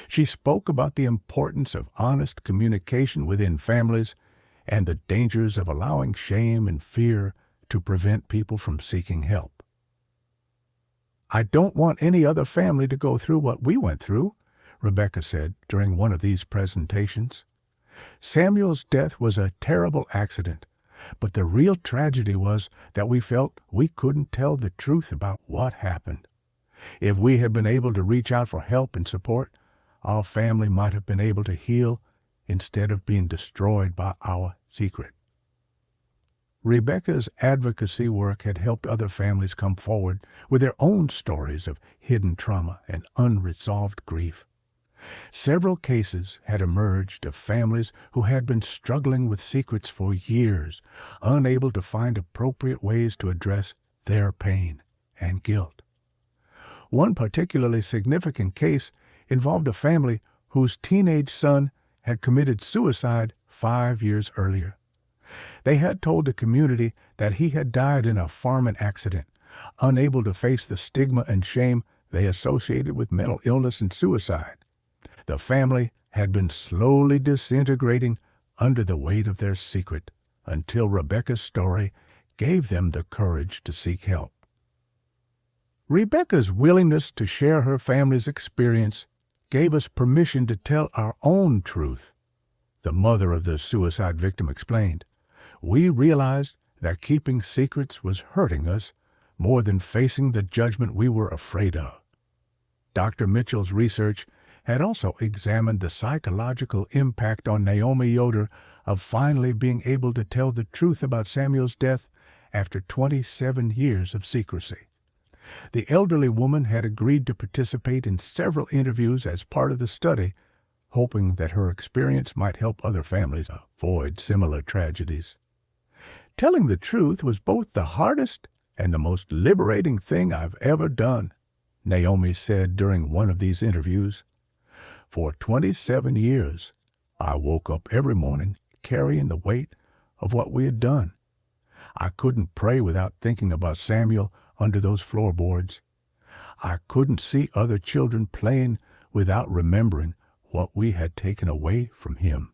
She spoke about the importance of honest communication within families and the dangers of allowing shame and fear to prevent people from seeking help. "I don't want any other family to go through what we went through," Rebecca said during one of these presentations. Samuel's death was a terrible accident, but the real tragedy was that we felt we couldn't tell the truth about what happened. If we had been able to reach out for help and support, our family might have been able to heal instead of being destroyed by our secret. Rebecca's advocacy work had helped other families come forward with their own stories of hidden trauma and unresolved grief. Several cases had emerged of families who had been struggling with secrets for years, unable to find appropriate ways to address their pain and guilt. One particularly significant case involved a family whose teenage son had committed suicide 5 years earlier. They had told the community that he had died in a farming accident, unable to face the stigma and shame they associated with mental illness and suicide. The family had been slowly disintegrating under the weight of their secret until Rebecca's story gave them the courage to seek help. Rebecca's willingness to share her family's experience gave us permission to tell our own truth, the mother of the suicide victim explained. We realized that keeping secrets was hurting us more than facing the judgment we were afraid of. Dr. Mitchell's research had also examined the psychological impact on Naomi Yoder of finally being able to tell the truth about Samuel's death after 27 years of secrecy. The elderly woman had agreed to participate in several interviews as part of the study, hoping that her experience might help other families avoid similar tragedies. "Telling the truth was both the hardest and the most liberating thing I've ever done," Naomi said during one of these interviews. "For 27 years, I woke up every morning carrying the weight of what we had done. I couldn't pray without thinking about Samuel under those floorboards. I couldn't see other children playing without remembering what we had taken away from him."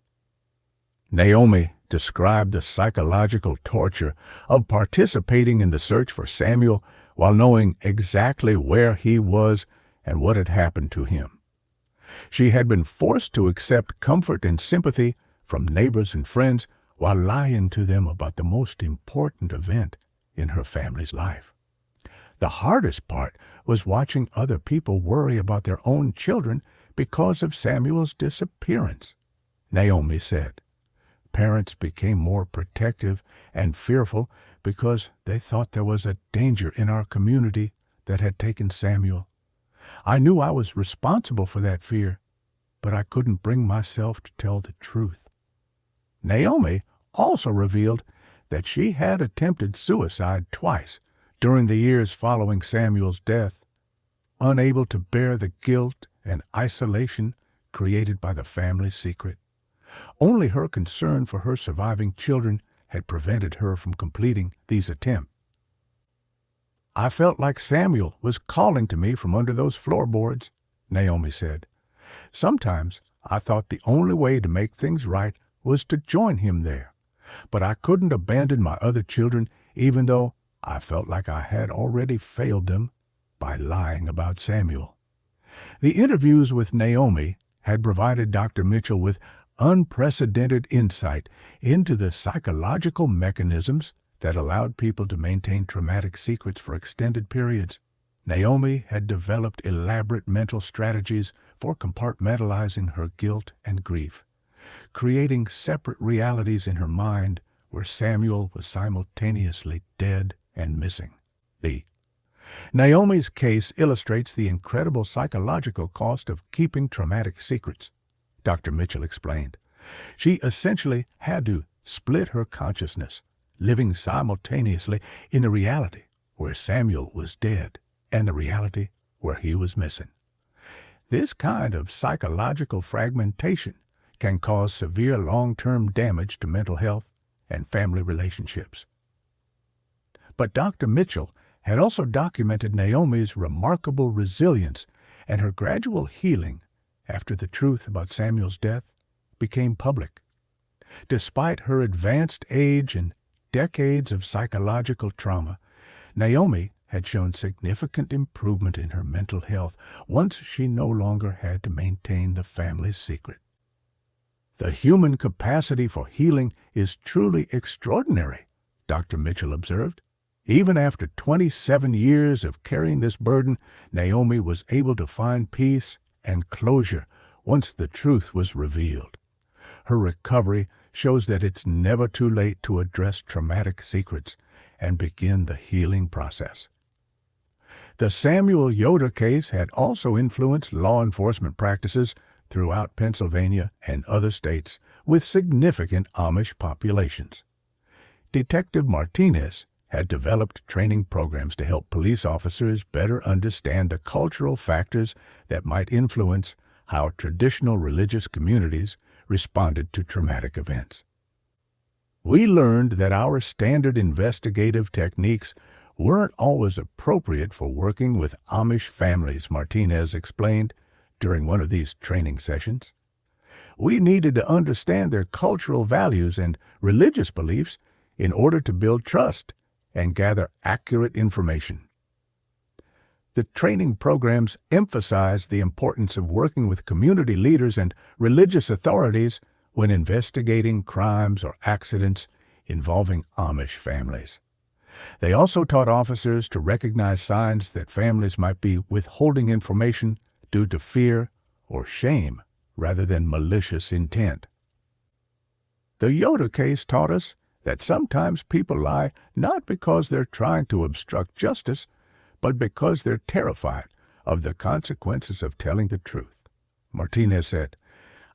Naomi described the psychological torture of participating in the search for Samuel while knowing exactly where he was and what had happened to him. She had been forced to accept comfort and sympathy from neighbors and friends while lying to them about the most important event in her family's life. The hardest part was watching other people worry about their own children because of Samuel's disappearance. Naomi said, "Parents became more protective and fearful because they thought there was a danger in our community that had taken Samuel. I knew I was responsible for that fear, but I couldn't bring myself to tell the truth." Naomi also revealed that she had attempted suicide twice during the years following Samuel's death, unable to bear the guilt and isolation created by the family secret. Only her concern for her surviving children had prevented her from completing these attempts. "I felt like Samuel was calling to me from under those floorboards," Naomi said. "Sometimes I thought the only way to make things right was to join him there, but I couldn't abandon my other children even though I felt like I had already failed them by lying about Samuel." The interviews with Naomi had provided Dr. Mitchell with unprecedented insight into the psychological mechanisms that allowed people to maintain traumatic secrets for extended periods. Naomi had developed elaborate mental strategies for compartmentalizing her guilt and grief, creating separate realities in her mind where Samuel was simultaneously dead and missing. Naomi's case illustrates the incredible psychological cost of keeping traumatic secrets, Dr. Mitchell explained. She essentially had to split her consciousness, living simultaneously in the reality where Samuel was dead and the reality where he was missing. This kind of psychological fragmentation can cause severe long-term damage to mental health and family relationships. But Dr. Mitchell had also documented Naomi's remarkable resilience and her gradual healing after the truth about Samuel's death became public. Despite her advanced age and decades of psychological trauma, Naomi had shown significant improvement in her mental health once she no longer had to maintain the family's secret. "The human capacity for healing is truly extraordinary," Dr. Mitchell observed. Even after 27 years of carrying this burden, Naomi was able to find peace and closure once the truth was revealed. Her recovery shows that it's never too late to address traumatic secrets and begin the healing process. The Samuel Yoder case had also influenced law enforcement practices throughout Pennsylvania and other states with significant Amish populations. Detective Martinez had developed training programs to help police officers better understand the cultural factors that might influence how traditional religious communities responded to traumatic events. "We learned that our standard investigative techniques weren't always appropriate for working with Amish families," Martinez explained during one of these training sessions. "We needed to understand their cultural values and religious beliefs in order to build trust and gather accurate information." The training programs emphasized the importance of working with community leaders and religious authorities when investigating crimes or accidents involving Amish families. They also taught officers to recognize signs that families might be withholding information due to fear or shame rather than malicious intent. The Yoder case taught us that sometimes people lie not because they're trying to obstruct justice, but because they're terrified of the consequences of telling the truth. Martinez said,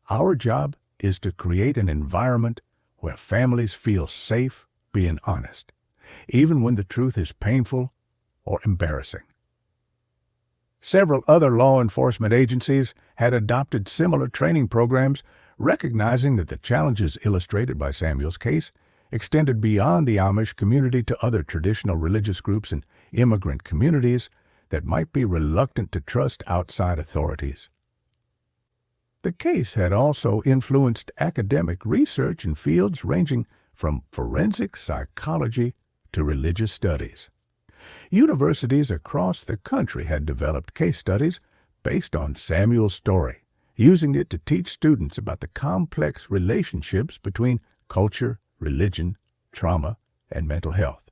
"Our job is to create an environment where families feel safe being honest, even when the truth is painful or embarrassing." Several other law enforcement agencies had adopted similar training programs, recognizing that the challenges illustrated by Samuel's case extended beyond the Amish community to other traditional religious groups and immigrant communities that might be reluctant to trust outside authorities. The case had also influenced academic research in fields ranging from forensic psychology to religious studies. Universities across the country had developed case studies based on Samuel's story, using it to teach students about the complex relationships between culture, religion, trauma, and mental health.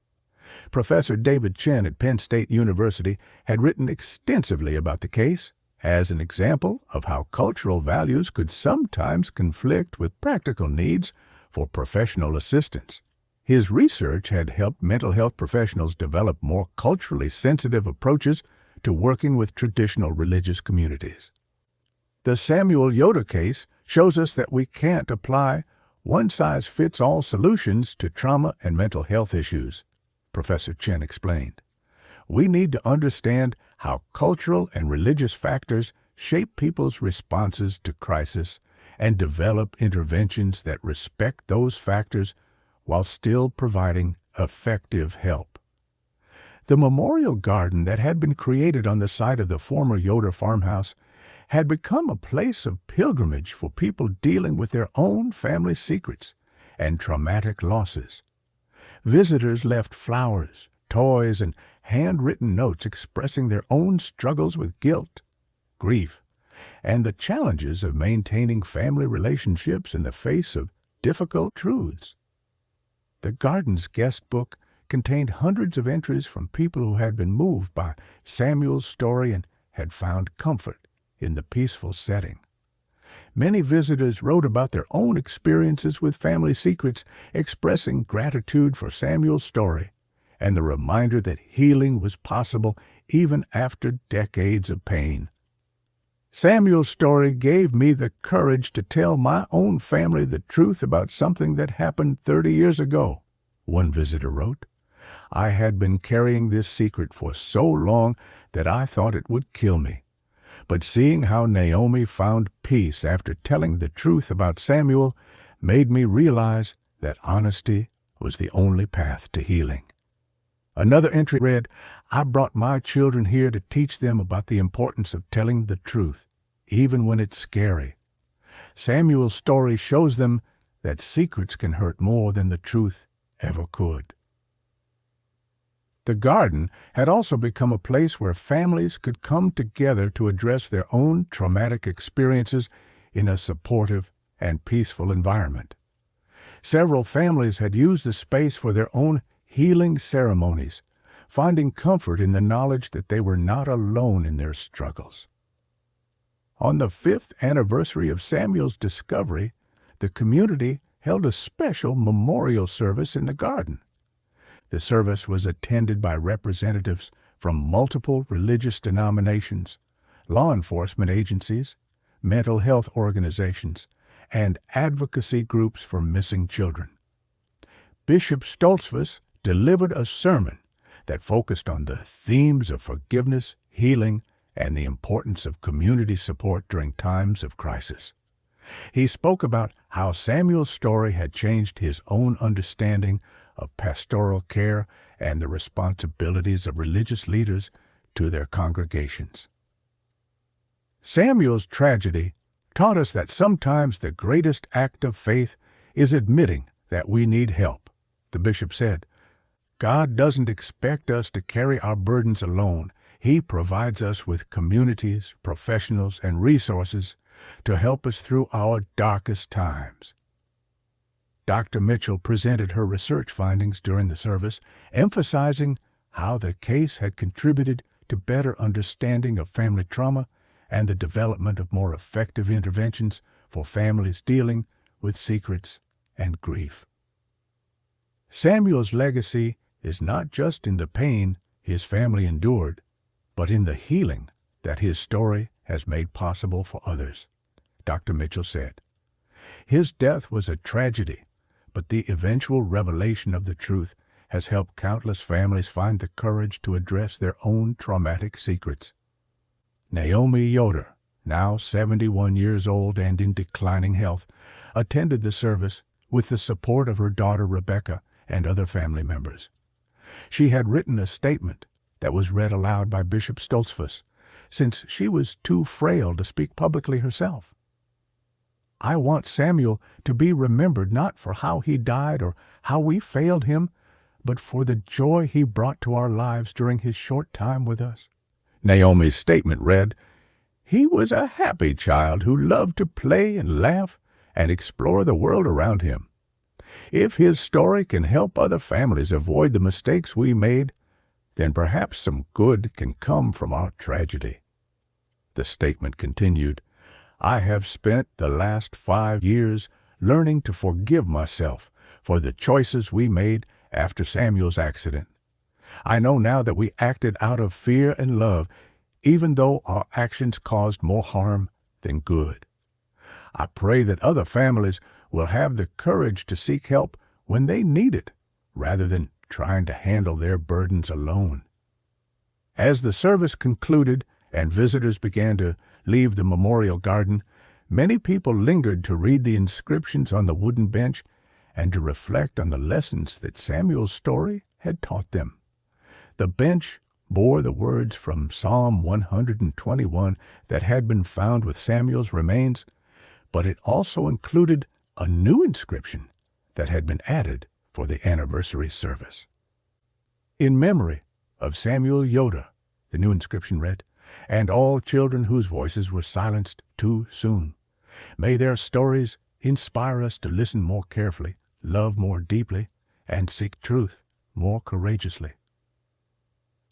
Professor David Chen at Penn State University had written extensively about the case as an example of how cultural values could sometimes conflict with practical needs for professional assistance. His research had helped mental health professionals develop more culturally sensitive approaches to working with traditional religious communities. The Samuel Yoder case shows us that we can't apply one-size-fits-all solutions to trauma and mental health issues, Professor Chen explained. We need to understand how cultural and religious factors shape people's responses to crisis and develop interventions that respect those factors while still providing effective help. The memorial garden that had been created on the site of the former Yoder farmhouse had become a place of pilgrimage for people dealing with their own family secrets and traumatic losses. Visitors left flowers, toys, and handwritten notes expressing their own struggles with guilt, grief, and the challenges of maintaining family relationships in the face of difficult truths. The garden's guest book contained hundreds of entries from people who had been moved by Samuel's story and had found comfort in the peaceful setting. Many visitors wrote about their own experiences with family secrets, expressing gratitude for Samuel's story and the reminder that healing was possible even after decades of pain. Samuel's story gave me the courage to tell my own family the truth about something that happened 30 years ago, one visitor wrote. I had been carrying this secret for so long that I thought it would kill me. But seeing how Naomi found peace after telling the truth about Samuel made me realize that honesty was the only path to healing. Another entry read, I brought my children here to teach them about the importance of telling the truth, even when it's scary. Samuel's story shows them that secrets can hurt more than the truth ever could. The garden had also become a place where families could come together to address their own traumatic experiences in a supportive and peaceful environment. Several families had used the space for their own healing ceremonies, finding comfort in the knowledge that they were not alone in their struggles. On the 5th anniversary of Samuel's discovery, the community held a special memorial service in the garden. The service was attended by representatives from multiple religious denominations, law enforcement agencies, mental health organizations, and advocacy groups for missing children. Bishop Stoltzfus delivered a sermon that focused on the themes of forgiveness, healing, and the importance of community support during times of crisis. He spoke about how Samuel's story had changed his own understanding of pastoral care and the responsibilities of religious leaders to their congregations. Samuel's tragedy taught us that sometimes the greatest act of faith is admitting that we need help. The bishop said, God doesn't expect us to carry our burdens alone. He provides us with communities, professionals, and resources to help us through our darkest times. Dr. Mitchell presented her research findings during the service, emphasizing how the case had contributed to better understanding of family trauma and the development of more effective interventions for families dealing with secrets and grief. Samuel's legacy is not just in the pain his family endured, but in the healing that his story has made possible for others, Dr. Mitchell said. His death was a tragedy, but the eventual revelation of the truth has helped countless families find the courage to address their own traumatic secrets. Naomi Yoder, now 71 years old and in declining health, attended the service with the support of her daughter Rebecca and other family members. She had written a statement that was read aloud by Bishop Stoltzfus, since she was too frail to speak publicly herself. I want Samuel to be remembered not for how he died or how we failed him, but for the joy he brought to our lives during his short time with us. Naomi's statement read, He was a happy child who loved to play and laugh and explore the world around him. If his story can help other families avoid the mistakes we made, then perhaps some good can come from our tragedy. The statement continued, I have spent the last 5 years learning to forgive myself for the choices we made after Samuel's accident. I know now that we acted out of fear and love, even though our actions caused more harm than good. I pray that other families will have the courage to seek help when they need it, rather than trying to handle their burdens alone. As the service concluded and visitors began to leave the memorial garden, many people lingered to read the inscriptions on the wooden bench and to reflect on the lessons that Samuel's story had taught them. The bench bore the words from Psalm 121 that had been found with Samuel's remains, but it also included a new inscription that had been added for the anniversary service. In memory of Samuel Yoder, the new inscription read, and all children whose voices were silenced too soon. May their stories inspire us to listen more carefully, love more deeply, and seek truth more courageously.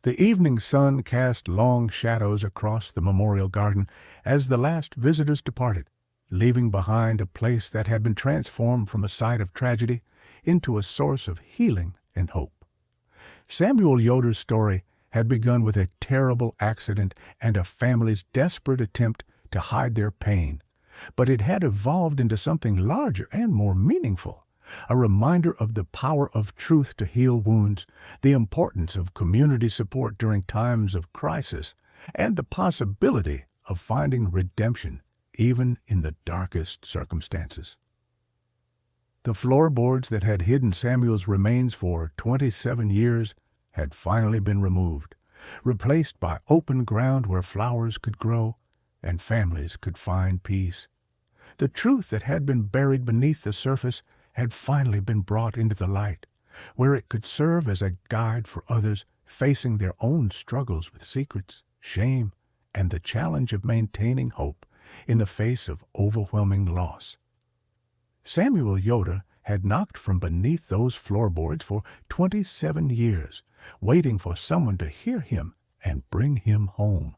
The evening sun cast long shadows across the memorial garden as the last visitors departed, leaving behind a place that had been transformed from a site of tragedy into a source of healing and hope. Samuel Yoder's story had begun with a terrible accident and a family's desperate attempt to hide their pain, but it had evolved into something larger and more meaningful, a reminder of the power of truth to heal wounds, the importance of community support during times of crisis, and the possibility of finding redemption even in the darkest circumstances. The floorboards that had hidden Samuel's remains for 27 years had finally been removed, replaced by open ground where flowers could grow and families could find peace. The truth that had been buried beneath the surface had finally been brought into the light, where it could serve as a guide for others facing their own struggles with secrets, shame, and the challenge of maintaining hope in the face of overwhelming loss. Samuel Yoder had knocked from beneath those floorboards for 27 years, waiting for someone to hear him and bring him home.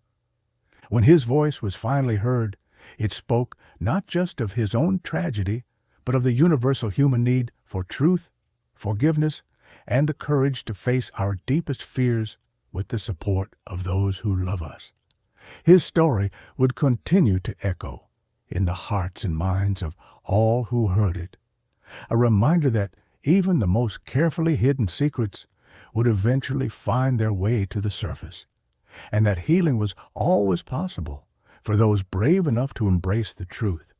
When his voice was finally heard, it spoke not just of his own tragedy, but of the universal human need for truth, forgiveness, and the courage to face our deepest fears with the support of those who love us. His story would continue to echo in the hearts and minds of all who heard it, a reminder that even the most carefully hidden secrets would eventually find their way to the surface, and that healing was always possible for those brave enough to embrace the truth.